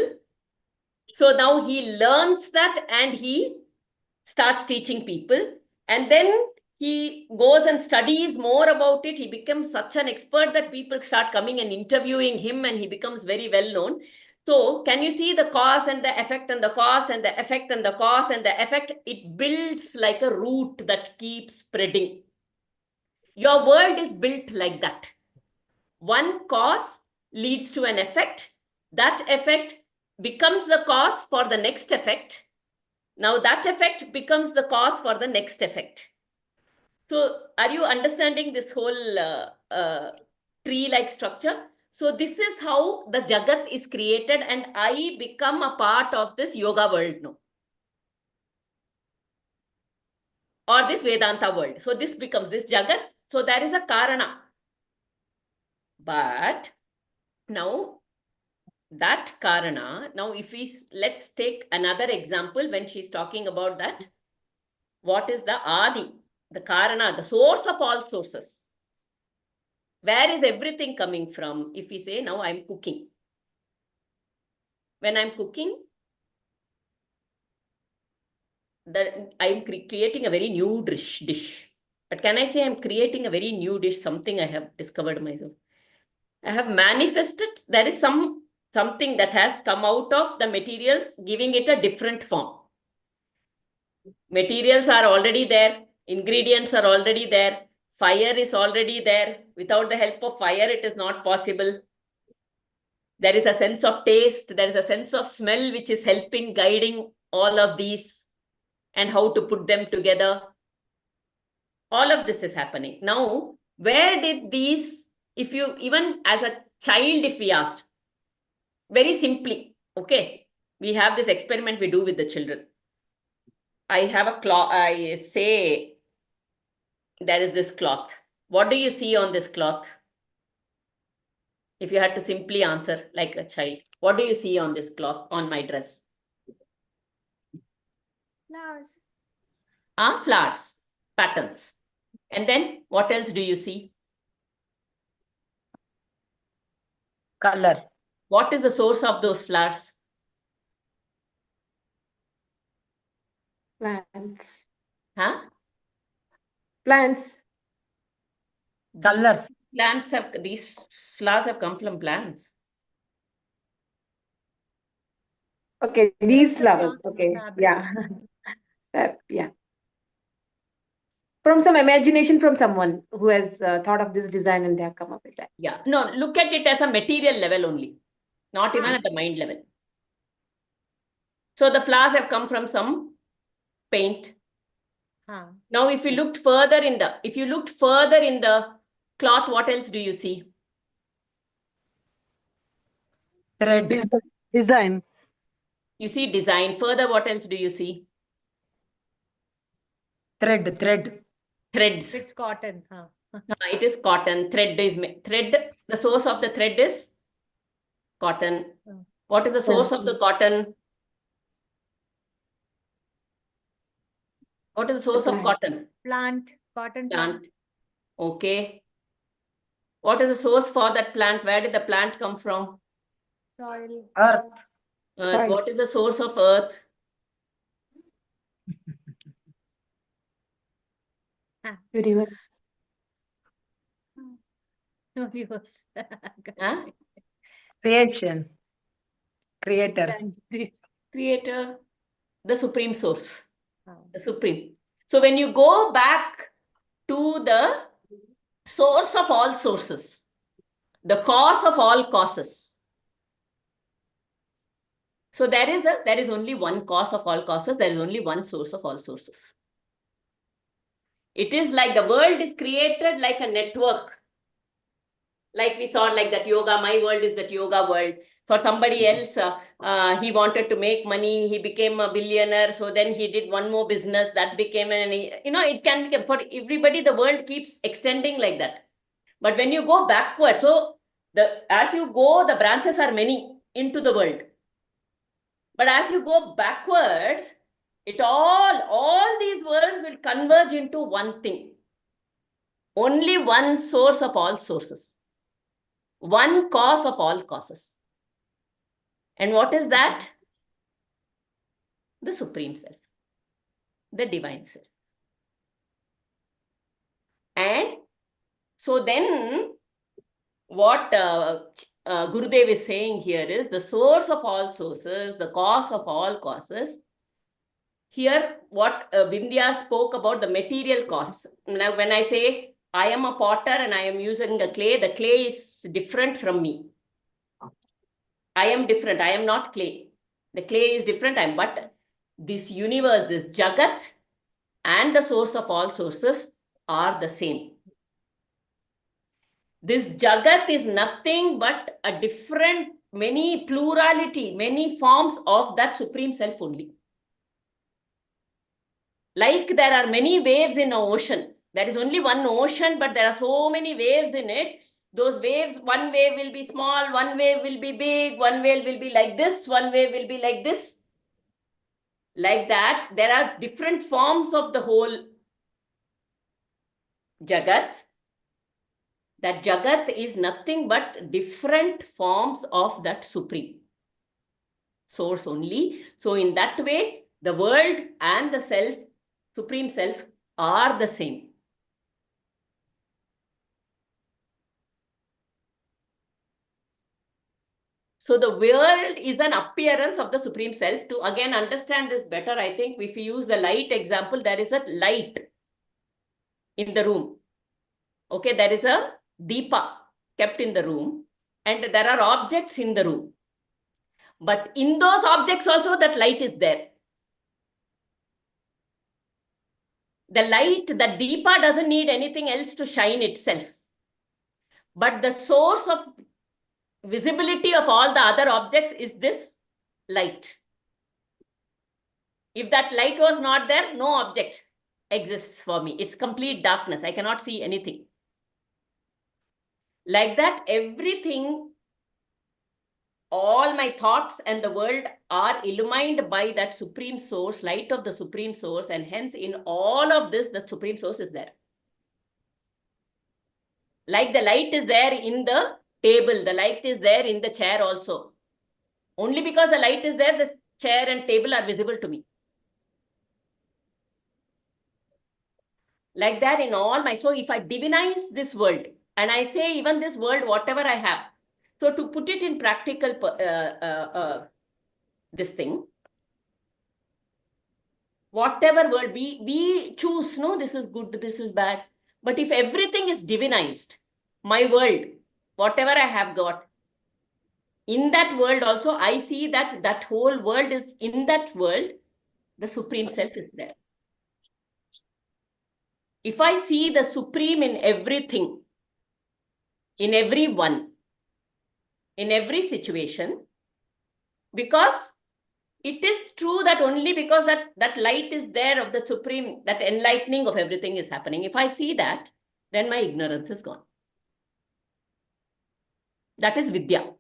So now he learns that and he starts teaching people. And then he goes and studies more about it. He becomes such an expert that people start coming and interviewing him, and he becomes very well known. So can you see the cause and the effect and the cause and the effect and the cause and the effect? It builds like a root that keeps spreading. Your world is built like that. One cause leads to an effect. That effect becomes the cause for the next effect. Now that effect becomes the cause for the next effect. So are you understanding this whole tree-like structure? So this is how the Jagat is created, and I become a part of this yoga world now. Or this Vedanta world. So this becomes this Jagat. So there is a Karana. But now that Karana, now let's take another example when she's talking about that. What is the Adi? The Karana, the source of all sources. Where is everything coming from? If we say, now I'm cooking. When I'm cooking, I'm creating a very new dish. But can I say I'm creating a very new dish, something I have discovered myself? I have manifested, there is something that has come out of the materials, giving it a different form. Materials are already there. Ingredients are already there. Fire is already there. Without the help of fire, it is not possible. There is a sense of taste. There is a sense of smell, which is helping, guiding all of these and how to put them together. All of this is happening. Now, where did these, if you, even as a child, if we asked, very simply, okay, we have this experiment we do with the children. I have a cloth, I say, there is this cloth. What do you see on this cloth? If you had to simply answer like a child, what do you see on this cloth, on my dress? Flowers. Flowers, patterns. And then what else do you see? Color. What is the source of those flowers? Plants. Huh? Plants. Colors. Plants have, these flowers have come from plants. Okay, these flowers. Cloth, Okay, fabric. yeah. Yeah. From some imagination from someone who has thought of this design and they have come up with that. Yeah, no, look at it as a material level only, not even at the mind level. So the flowers have come from some paint. Huh. Now, if you looked further in the, cloth, what else do you see? Thread. Design. You see design. Further, what else do you see? Thread. Threads. It's cotton. Huh. It is cotton. Thread. The source of the thread is cotton. Oh. What is the source of the cotton? What is the source of cotton? Plant. Cotton plant. Plant. Okay. What is the source for that plant? Where did the plant come from? Soil. Earth. Earth. Soil. What is the source of earth? Universe. Universe. Huh? Creation. Creator. Creator. The supreme source. Oh. The supreme. So when you go back to the source of all sources, the cause of all causes. So there is only one cause of all causes. There is only one source of all sources. It is like the world is created like a network. Like we saw, like that yoga, my world is that yoga world. For somebody else, he wanted to make money. He became a billionaire. So then he did one more business that became it can be, for everybody, the world keeps extending like that. But when you go backward, so as you go, the branches are many into the world. But as you go backwards, all these worlds will converge into one thing. Only one source of all sources. One cause of all causes. And what is that? The Supreme Self. The Divine Self. And so then what Gurudev is saying here is the source of all sources, the cause of all causes. Here, what Vindhya spoke about the material cause. Now, when I say I am a potter and I am using the clay is different from me. I am different. I am not clay. The clay is different. But this universe, this Jagat and the source of all sources are the same. This Jagat is nothing but a different, many plurality, many forms of that Supreme Self only. Like there are many waves in an ocean. There is only one ocean, but there are so many waves in it. Those waves, one wave will be small, one wave will be big, one wave will be like this, one wave will be like this. Like that, there are different forms of the whole Jagat. That Jagat is nothing but different forms of that Supreme Source only. So in that way, the world and the Self, Supreme Self, are the same. So the world is an appearance of the Supreme Self. To again understand this better, I think if we use the light example, there is a light in the room. Okay, there is a deepa kept in the room and there are objects in the room. But in those objects also that light is there. The light, the deepa doesn't need anything else to shine itself. But the source of visibility of all the other objects is this light. If that light was not there, no object exists for me. It's complete darkness. I cannot see anything. Like that, everything, all my thoughts and the world are illumined by that supreme source, light of the supreme source. And hence in all of this, the supreme source is there. Like the light is there in the table, the light is there in the chair also. Only because the light is there, the chair and table are visible to me. Like that in all my, so if I divinize this world, and I say even this world, whatever I have, so to put it in practical, this thing, whatever world we choose, no, this is good, this is bad. But if everything is divinized, my world, whatever I have got, in that world also, I see that that whole world is, in that world, the Supreme Self is there. If I see the Supreme in everything, in everyone, in every situation, because it is true that only because that light is there of the Supreme, that enlightening of everything is happening. If I see that, then my ignorance is gone. That is Vidya.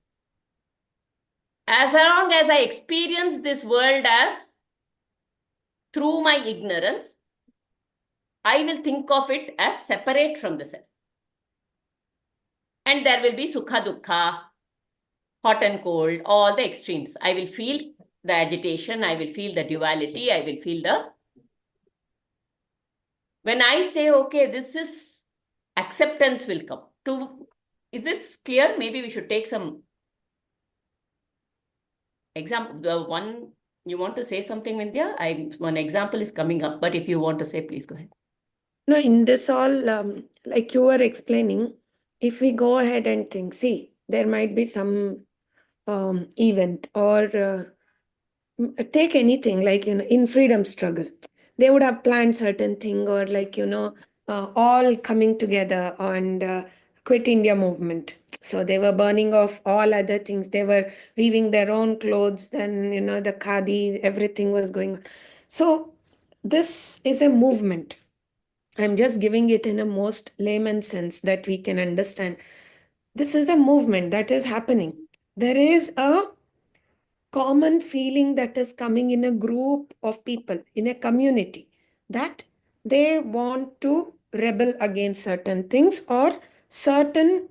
As long as I experience this world as through my ignorance, I will think of it as separate from the self. And there will be sukha dukkha, hot and cold, all the extremes. I will feel the agitation, I will feel the duality, I will feel the... When I say, okay, this is acceptance will come. Is this clear? Maybe we should take some example. The one you want to say something, Vindhya? One example is coming up, but if you want to say, please go ahead. No, in this all, like you were explaining, if we go ahead and think, see, there might be some event or take anything like in freedom struggle, they would have planned certain thing or like all coming together and quit India movement. So they were burning off all other things. They were weaving their own clothes. Then the khadi, everything was going on. So this is a movement. I'm just giving it in a most layman sense that we can understand. This is a movement that is happening. There is a common feeling that is coming in a group of people, in a community, that they want to rebel against certain things or certain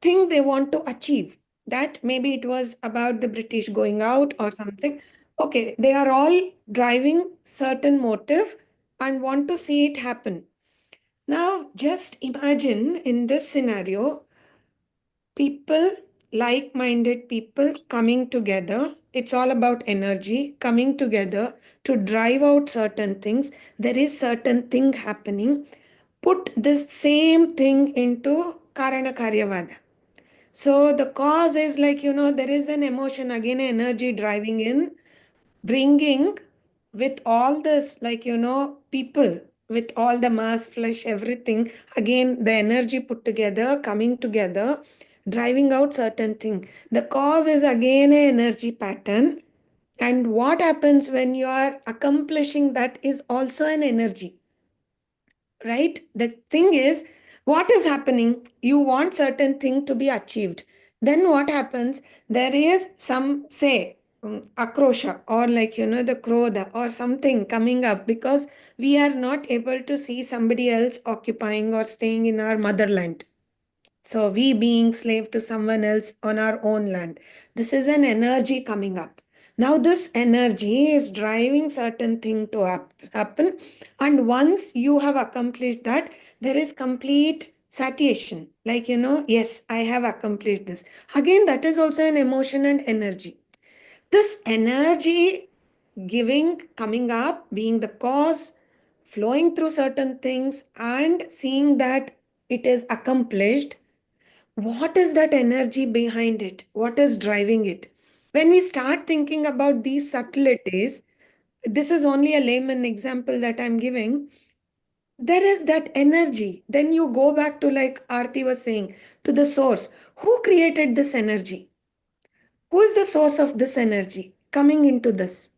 thing they want to achieve. That maybe it was about the British going out or something. Okay, they are all driving certain motive and want to see it happen. Now, just imagine in this scenario, people, like-minded people coming together. It's all about energy coming together to drive out certain things. There is certain thing happening. Put this same thing into Karana Karyavada. So the cause is like, there is an emotion, again, energy driving in, bringing with all this, like, people, with all the mass, flesh, everything, again, the energy put together, coming together, driving out certain thing. The cause is again an energy pattern. And what happens when you are accomplishing that is also an energy, right? The thing is, what is happening? You want certain thing to be achieved. Then what happens? There is some, say, akrosha or like, the krodha or something coming up because we are not able to see somebody else occupying or staying in our motherland. So we being slave to someone else on our own land. This is an energy coming up. Now this energy is driving certain thing to happen. And once you have accomplished that, there is complete satiation. Like, yes, I have accomplished this. Again, that is also an emotion and energy. This energy giving, coming up, being the cause, flowing through certain things and seeing that it is accomplished. What is that energy behind it? What is driving it? When we start thinking about these subtleties, this is only a layman example that I'm giving. there is that energy. Then you go back to, like Aarti was saying, to the source. Who created this energy? Who is the source of this energy coming into this?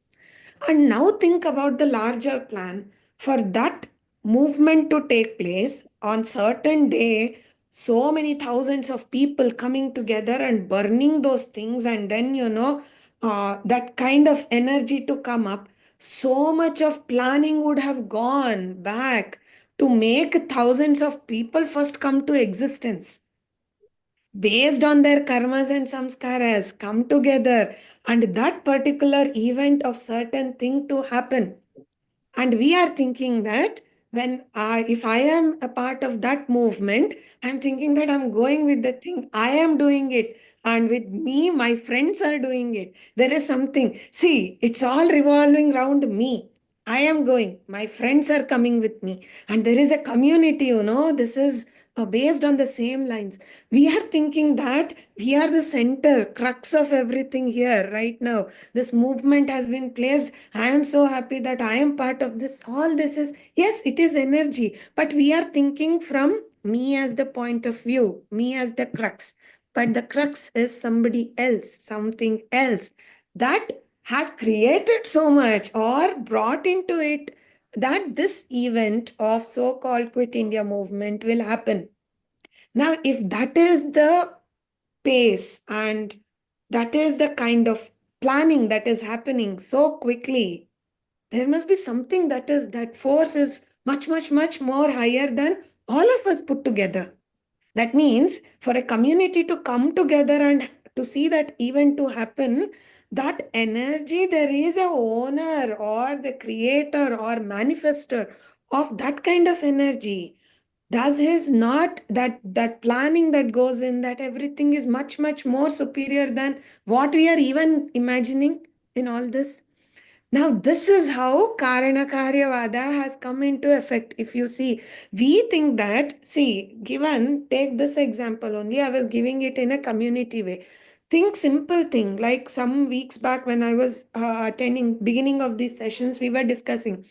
And now think about the larger plan. For that movement to take place on certain day, so many thousands of people coming together and burning those things, and then that kind of energy to come up. So much of planning would have gone back to make thousands of people first come to existence based on their karmas and samskaras come together, and that particular event of certain thing to happen. And we are thinking that if I am a part of that movement, I'm thinking that I'm going with the thing, I am doing it, and with me my friends are doing it. There is something, see, it's all revolving around me. I am going, my friends are coming with me, and there is a community, this is based on the same lines. We are thinking that we are the center crux of everything here right now. This movement has been placed. I am so happy that I am part of this. All this is, yes, it is energy, but we are thinking from me as the point of view, me as the crux. But the crux is somebody else, something else that has created so much or brought into it that this event of so-called Quit India movement will happen. Now, if that is the pace and that is the kind of planning that is happening so quickly, there must be something that force is much, much, much more higher than all of us put together. That means for a community to come together and to see that event to happen, that energy, there is a owner or the creator or manifester of that kind of energy. Does his not that planning that goes in, that everything is much, much more superior than what we are even imagining in all this? Now, this is how Karana Karyavada has come into effect. If you see, we think that, see, take this example only, I was giving it in a community way. Think simple thing, like some weeks back when I was attending beginning of these sessions, we were discussing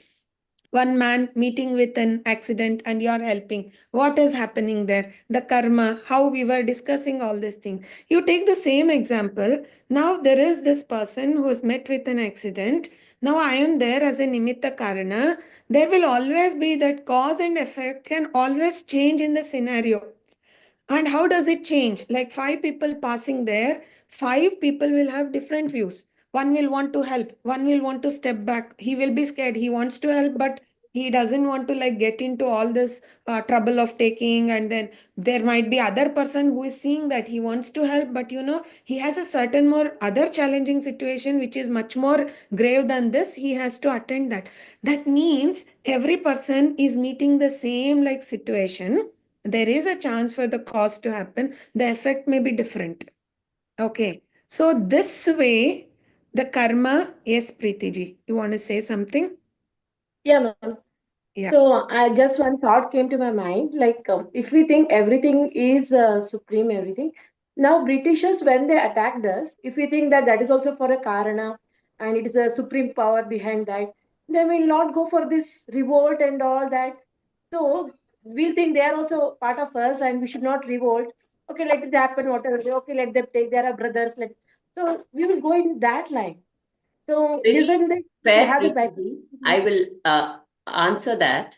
one man meeting with an accident and you're helping. What is happening there? The karma, how we were discussing all these things. You take the same example. Now there is this person who is met with an accident. Now I am there as a nimitta karana. There will always be that cause and effect can always change in the scenario. And how does it change? Like five people passing there, five people will have different views. One will want to help, one will want to step back. He will be scared. He wants to help, but he doesn't want to like get into all this trouble of taking. And then there might be other person who is seeing that he wants to help, but he has a certain more other challenging situation which is much more grave than this. He has to attend that. That means every person is meeting the same like situation. There is a chance for the cause to happen. The effect may be different. Okay. So this way, the karma, yes, Preeti ji, you want to say something? Yeah, ma'am. Yeah. So I just one thought came to my mind, like if we think everything is supreme, everything. Now Britishers, when they attacked us, if we think that that is also for a karana and it is a supreme power behind that, they will not go for this revolt and all that. So we'll think they are also part of us and we should not revolt. Okay, let it happen, whatever. Okay, let them take. They are our brothers. So we will go in that line. So Very isn't it to fair, have the Preeti back? ji. I will answer that.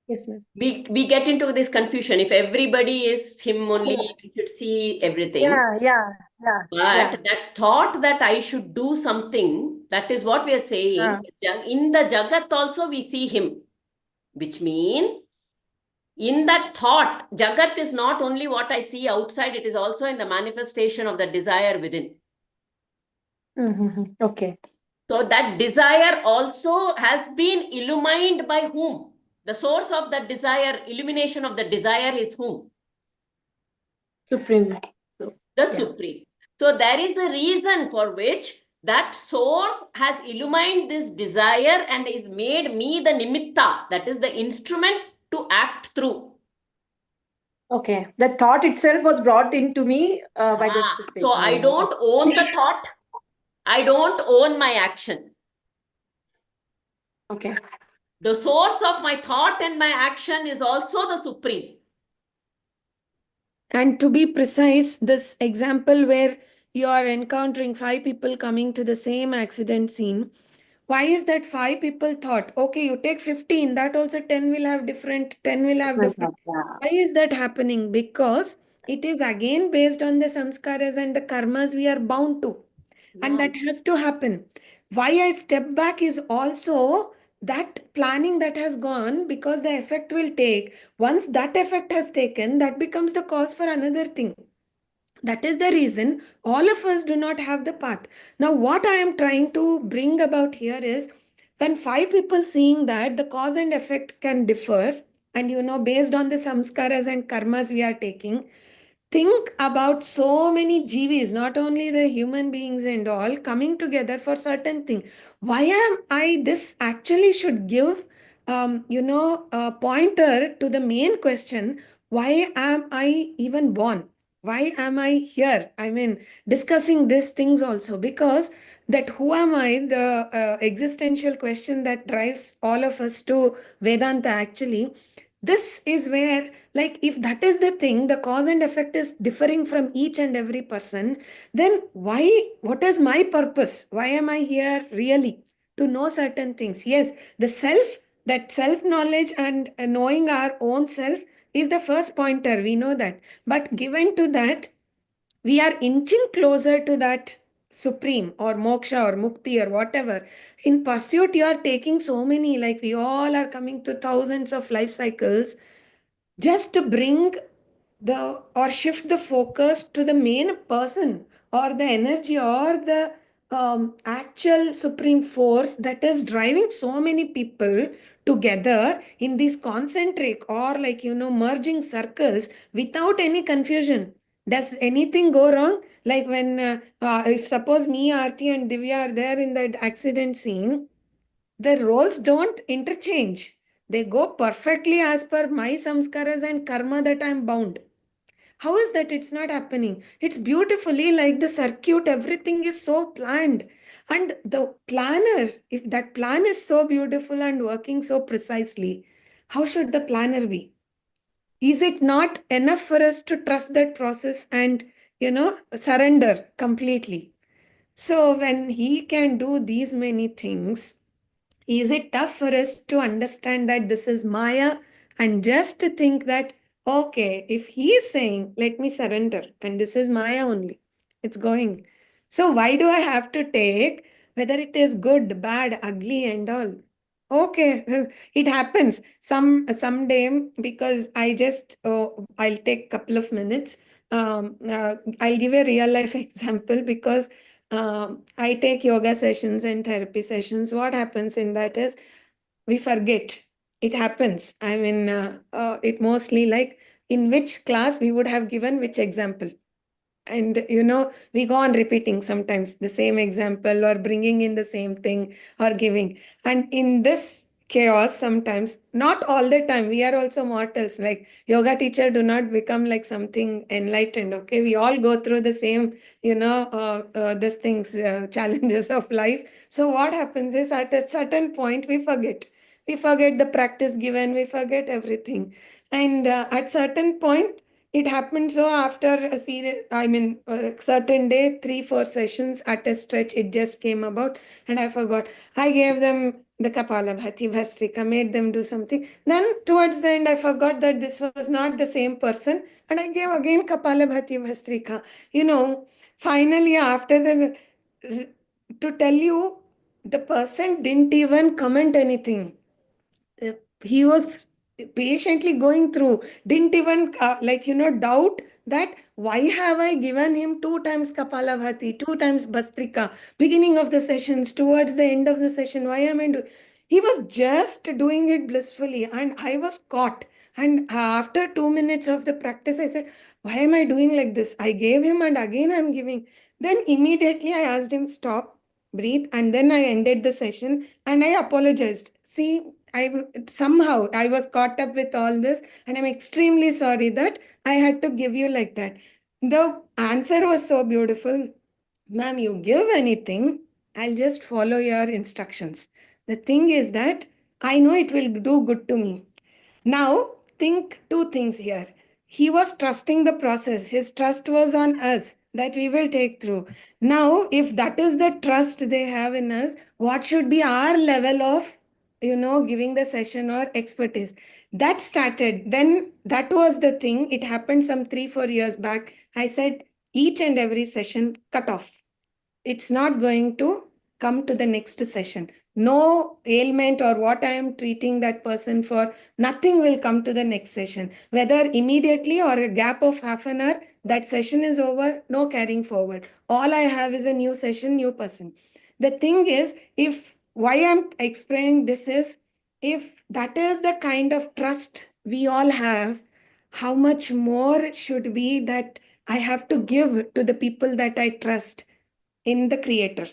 Yes, ma'am. We get into this confusion. If everybody is him only, Yeah. we should see everything. Yeah. But that thought that I should do something, that is what we are saying. In the Jagat also we see him, which means in that thought, Jagat is not only what I see outside, it is also in the manifestation of the desire within. Okay. So that desire also has been illumined by whom? The source of that desire, illumination of the desire is whom? Supreme. The Yeah. Supreme. So there is a reason for which that source has illumined this desire and is made me the nimitta, that is the instrument to act through. Okay. The thought itself was brought into me by the Supreme. So I don't own the thought. I don't own my action. Okay. The source of my thought and my action is also the Supreme. And to be precise, this example where you are encountering 5 people coming to the same accident scene, why is that 5 people thought, okay, you take 15, that also 10 will have different, 10 will have different. Why is that happening? Because it is again based on the samskaras and the karmas we are bound to. And that has to happen. Why I step back is also that planning that has gone, because the effect will take. Once that effect has taken, that becomes the cause for another thing. That is the reason all of us do not have the path. Now, what I am trying to bring about here is, when 5 people seeing that the cause and effect can differ, and based on the samskaras and karmas we are taking, think about so many GVs, not only the human beings and all, coming together for certain thing. Why am I this actually should give a pointer to the main question, why am I even born? Why am I here? I mean, discussing these things also, because that who am I, the existential question that drives all of us to Vedanta actually. This is where, like, if that is the thing, the cause and effect is differing from each and every person, then what is my purpose? Why am I here really? To know certain things. Yes, the self, that self knowledge and knowing our own self is the first pointer. We know that. But given to that, we are inching closer to that supreme or moksha or mukti or whatever. In pursuit, you are taking so many, like we all are coming to thousands of life cycles just to bring the or shift the focus to the main person or the energy or the actual supreme force that is driving so many people together in these concentric or merging circles without any confusion. Does anything go wrong? Like when if suppose me, Aarti and Divya are there in that accident scene, the roles don't interchange. They go perfectly as per my samskaras and karma that I'm bound. How is that it's not happening? It's beautifully like the circuit, everything is so planned. And the planner, if that plan is so beautiful and working so precisely, how should the planner be? Is it not enough for us to trust that process and, surrender completely? So when he can do these many things, is it tough for us to understand that this is Maya and just to think that, okay, if he is saying, let me surrender, and this is Maya only, it's going. So why do I have to take whether it is good, bad, ugly, and all? Okay, it happens someday because I'll take couple of minutes. I'll give a real life example because I take yoga sessions and therapy sessions. What happens in that is we forget. It happens. I mean, it mostly like in which class we would have given which example. And we go on repeating sometimes the same example or bringing in the same thing or giving. And in this chaos, sometimes, not all the time, we are also mortals. Like yoga teacher do not become like something enlightened. Okay, we all go through the same, these things, challenges of life. So what happens is at a certain point we forget. We forget the practice given. We forget everything. And at certain point it happened. So after a series, I mean, a certain day, 3, 4 sessions at a stretch, it just came about, and I forgot. I gave them the Kapalabhati Bhastrika, made them do something. Then towards the end, I forgot that this was not the same person, and I gave again Kapalabhati Bhastrika. Finally, after the, to tell you, the person didn't even comment anything. uh, he was patiently going through, didn't even doubt that why have I given him 2 times Kapalabhati, 2 times Bastrika, beginning of the sessions, towards the end of the session, why am I doing? He was just doing it blissfully and I was caught. And after 2 minutes of the practice, I said, why am I doing like this? I gave him and again I'm giving. Then immediately I asked him, stop, breathe, and then I ended the session and I apologized. See, somehow I was caught up with all this, and I'm extremely sorry that I had to give you like that. The answer was so beautiful. Ma'am, you give anything, I'll just follow your instructions. The thing is that I know it will do good to me. Now, think two things here. He was trusting the process. His trust was on us that we will take through. Now, if that is the trust they have in us, what should be our level of, giving the session or expertise? That started. Then that was the thing. It happened some 3-4 years back. I said, each and every session cut off. It's not going to come to the next session. No ailment or what I am treating that person for, nothing will come to the next session. Whether immediately or a gap of half an hour, that session is over, no carrying forward. All I have is a new session, new person. The thing is, if why I'm explaining this is, if that is the kind of trust we all have, how much more should be that I have to give to the people that I trust in the creator.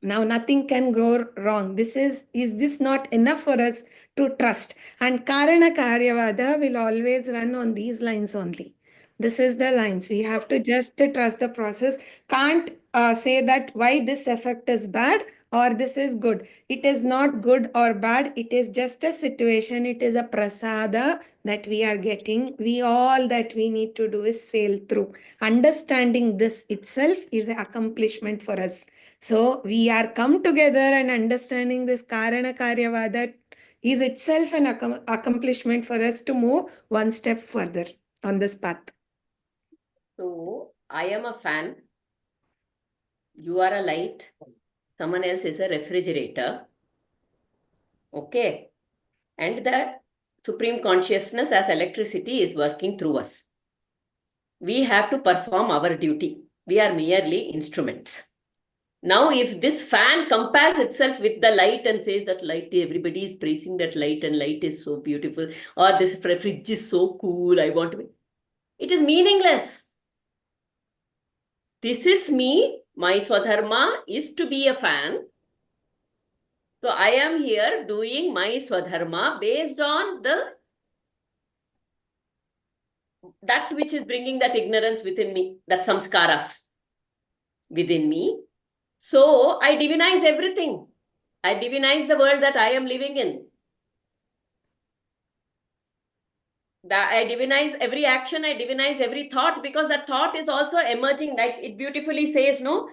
Now nothing can go wrong. Is this not enough for us to trust? And Karana Karyavada will always run on these lines only. This is the lines. We have to just trust the process. Can't say that why this effect is bad or this is good. It is not good or bad. It is just a situation. It is a prasada that we are getting. All that we need to do is sail through. Understanding this itself is an accomplishment for us. So we are come together and understanding this Karana Karyavada is itself an accomplishment for us to move one step further on this path. So I am a fan. You are a light. Someone else is a refrigerator. Okay. And the Supreme Consciousness as electricity is working through us. We have to perform our duty. We are merely instruments. Now, if this fan compares itself with the light and says that light, everybody is praising that light and light is so beautiful, or this fridge is so cool, I want to be. It is meaningless. This is me. My Swadharma is to be a fan. So I am here doing my Swadharma based on that which is bringing that ignorance within me, that samskaras within me. So I divinize everything. I divinize the world that I am living in. I divinize every action, I divinize every thought, because that thought is also emerging, like it beautifully says, no?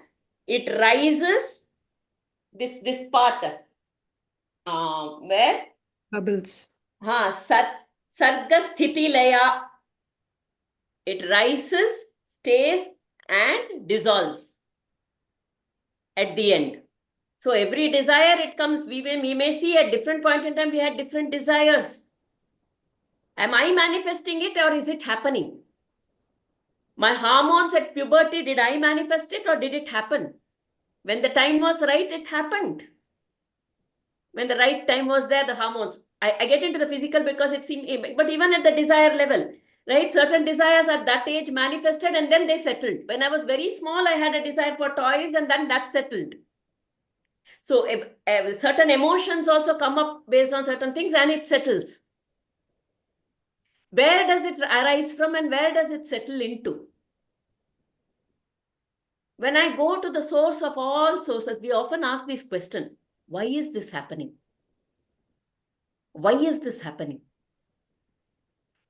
It rises, this part, where? Bubbles. Sarga Sthiti Laya. It rises, stays, and dissolves at the end. So every desire, it comes, we may see at different point in time, we had different desires. Am I manifesting it or is it happening? My hormones at puberty, did I manifest it or did it happen? When the time was right, it happened. When the right time was there, the hormones. I get into the physical because it seemed, but even at the desire level, right? Certain desires at that age manifested and then they settled. When I was very small, I had a desire for toys and then that settled. So certain emotions also come up based on certain things and it settles. Where does it arise from and where does it settle into? When I go to the source of all sources, we often ask this question, why is this happening? Why is this happening?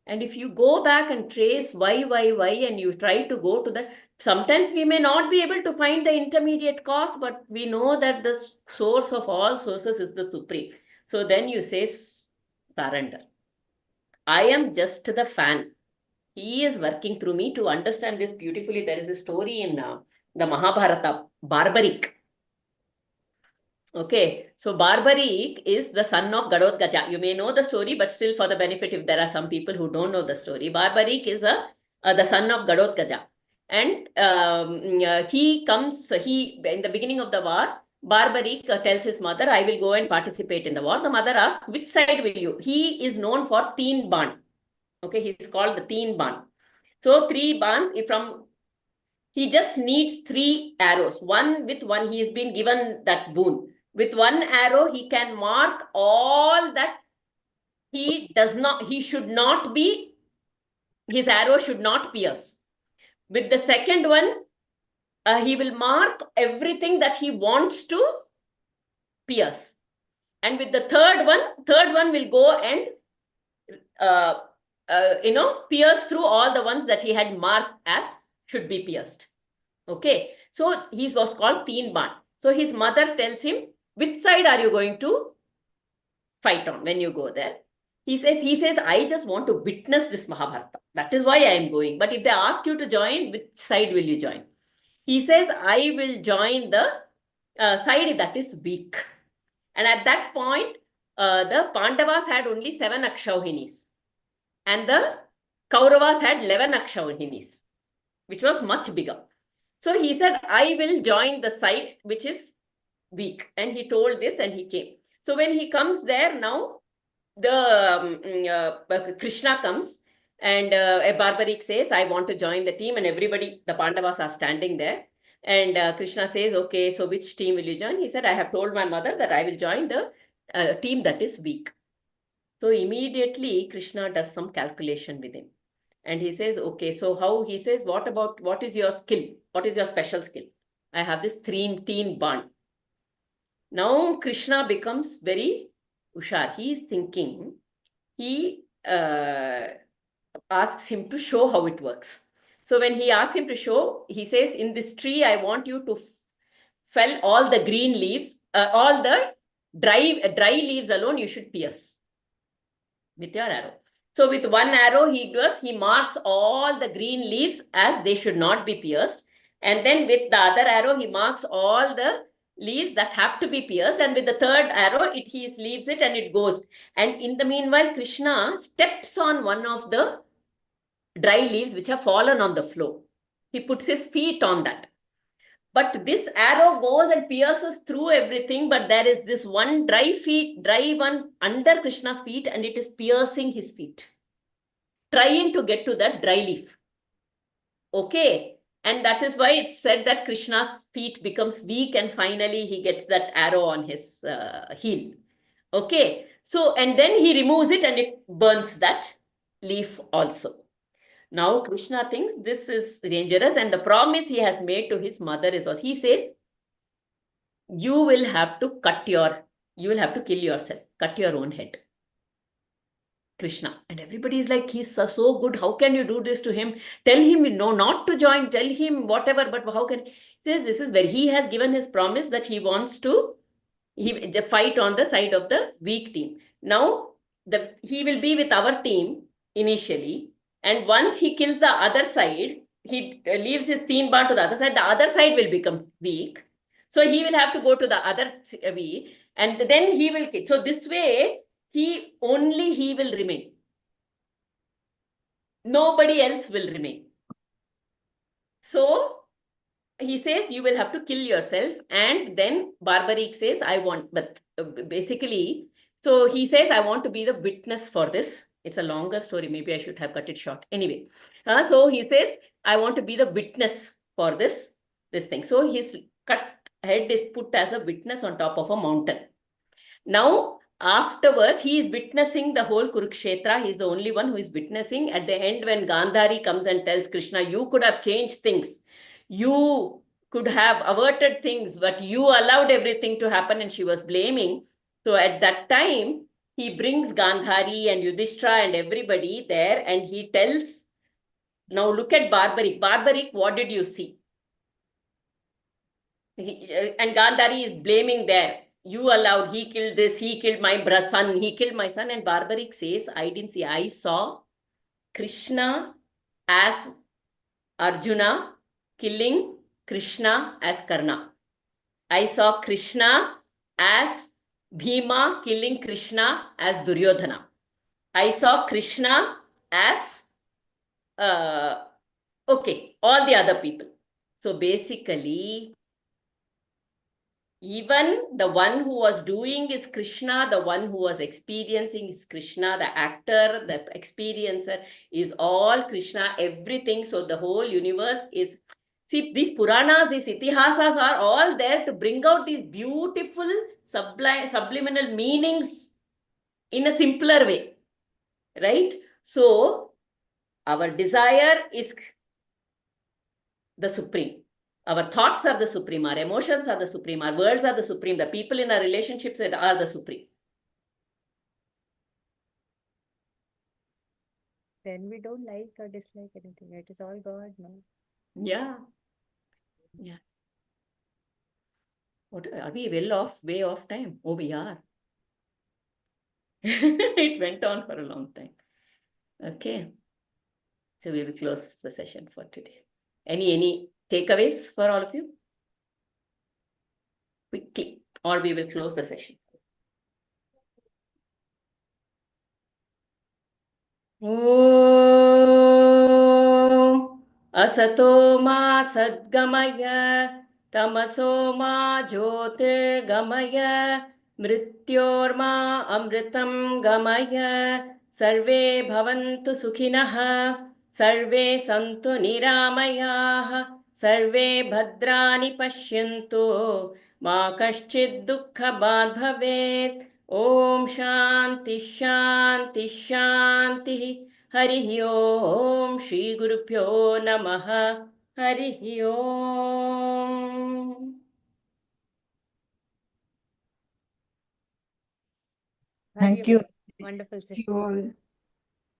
And if you go back and trace why, and you try to go to the, sometimes we may not be able to find the intermediate cause, but we know that the source of all sources is the Supreme. So then you say, surrender. I am just the fan. He is working through me. To understand this beautifully, there is this story in the Mahabharata, Barbaric. Okay, so Barbaric is the son of Gadotkacha. You may know the story, but still for the benefit, if there are some people who don't know the story, Barbaric is the son of Gadotkacha. And he in the beginning of the war, Barbaric tells his mother, I will go and participate in the war. The mother asks, which side will you? He is known for Teen Ban. Okay, he's called the Teen Ban. So 3 bans he just needs 3 arrows. With one, he has been given that boon. With 1 arrow, he can mark all that his arrow should not pierce. With the second one, he will mark everything that he wants to pierce. And with the third one will go and pierce through all the ones that he had marked as should be pierced. Okay, so he was called Teen Ban. So his mother tells him, which side are you going to fight on when you go there? He says, I just want to witness this Mahabharata. That is why I am going. But if they ask you to join, which side will you join? He says, I will join the side that is weak. And at that point, the Pandavas had only 7 Akshauhinis. And the Kauravas had 11 Akshauhinis, which was much bigger. So he said, I will join the side which is weak. And he told this and he came. So when he comes there now, the Krishna comes and Barbaric says, I want to join the team, and everybody, the Pandavas are standing there. And Krishna says, okay, so which team will you join? He said, I have told my mother that I will join the team that is weak. So immediately Krishna does some calculation with him. And he says, okay, so how? He says, what is your skill? What is your special skill? I have this teen bond. Now Krishna becomes very hushar. He is thinking, he asks him to show how it works. So when he asks him to show, he says, in this tree, I want you to fell all the green leaves, all the dry leaves alone, you should pierce with your arrow. So with one arrow, he marks all the green leaves as they should not be pierced. And then with the other arrow, he marks all the leaves that have to be pierced. And with the third arrow, he leaves it and it goes. And in the meanwhile, Krishna steps on one of the dry leaves which have fallen on the floor. He puts his feet on that. But this arrow goes and pierces through everything, but there is this one dry one under Krishna's feet, and it is piercing his feet, trying to get to that dry leaf. Okay. And that is why it's said that Krishna's feet becomes weak and finally he gets that arrow on his heel. Okay. So, and then he removes it and it burns that leaf also. Now Krishna thinks this is dangerous, and the promise he has made to his mother is also, he says, you will have to kill yourself, cut your own head. Krishna. And everybody is like, he's so good. How can you do this to him? Tell him no, not to join. Tell him whatever, but how can... He says this is where he has given his promise that he wants to fight on the side of the weak team. Now, he will be with our team initially. And once he kills the other side, he leaves his teen bond to the other side will become weak. So he will have to go to the other V, and then he will kill. So this way, he will remain. Nobody else will remain. So he says, you will have to kill yourself. And then Barbaric says, but basically, so he says, I want to be the witness for this. It's a longer story. Maybe I should have cut it short. Anyway, so he says, I want to be the witness for this thing. So his cut head is put as a witness on top of a mountain. Now, afterwards, he is witnessing the whole Kurukshetra. He is the only one who is witnessing. At the end, when Gandhari comes and tells Krishna, you could have changed things. You could have averted things, but you allowed everything to happen, and she was blaming. So at that time, he brings Gandhari and Yudhishthira and everybody there, and he tells, now look at Barbaric. Barbaric, what did you see? And Gandhari is blaming there. You allowed, he killed this, he killed my son, he killed my son. And Barbaric says, I didn't see. I saw Krishna as Arjuna killing Krishna as Karna. I saw Krishna as Bhima killing Krishna as Duryodhana. I saw Krishna as, all the other people. So basically, even the one who was doing is Krishna, the one who was experiencing is Krishna, the actor, the experiencer is all Krishna, everything. So the whole universe is... See, these Puranas, these Itihasas are all there to bring out these beautiful subliminal meanings in a simpler way, right? So, our desire is the supreme. Our thoughts are the supreme. Our emotions are the supreme. Our words are the supreme. The people in our relationships are the supreme. When we don't like or dislike anything, it is all God, no? Yeah. Yeah. What are we way off time? Oh, we are. It went on for a long time. Okay. So we will close the session for today. Any takeaways for all of you? Quickly, or we will close the session. Om Asato ma sadgamaya tamaso ma jyotirgamaya mrityorma amritam gamaya sarve bhavantu sukhinah sarve santu niramayah sarve bhadrani pashyantu ma kaschid dukkhabad bhavet. Om Shanti Shanti Shanti. Harihi Om Shri Gurubhyo Namaha. Harihi Om. Thank you. Wonderful Thank session. you all.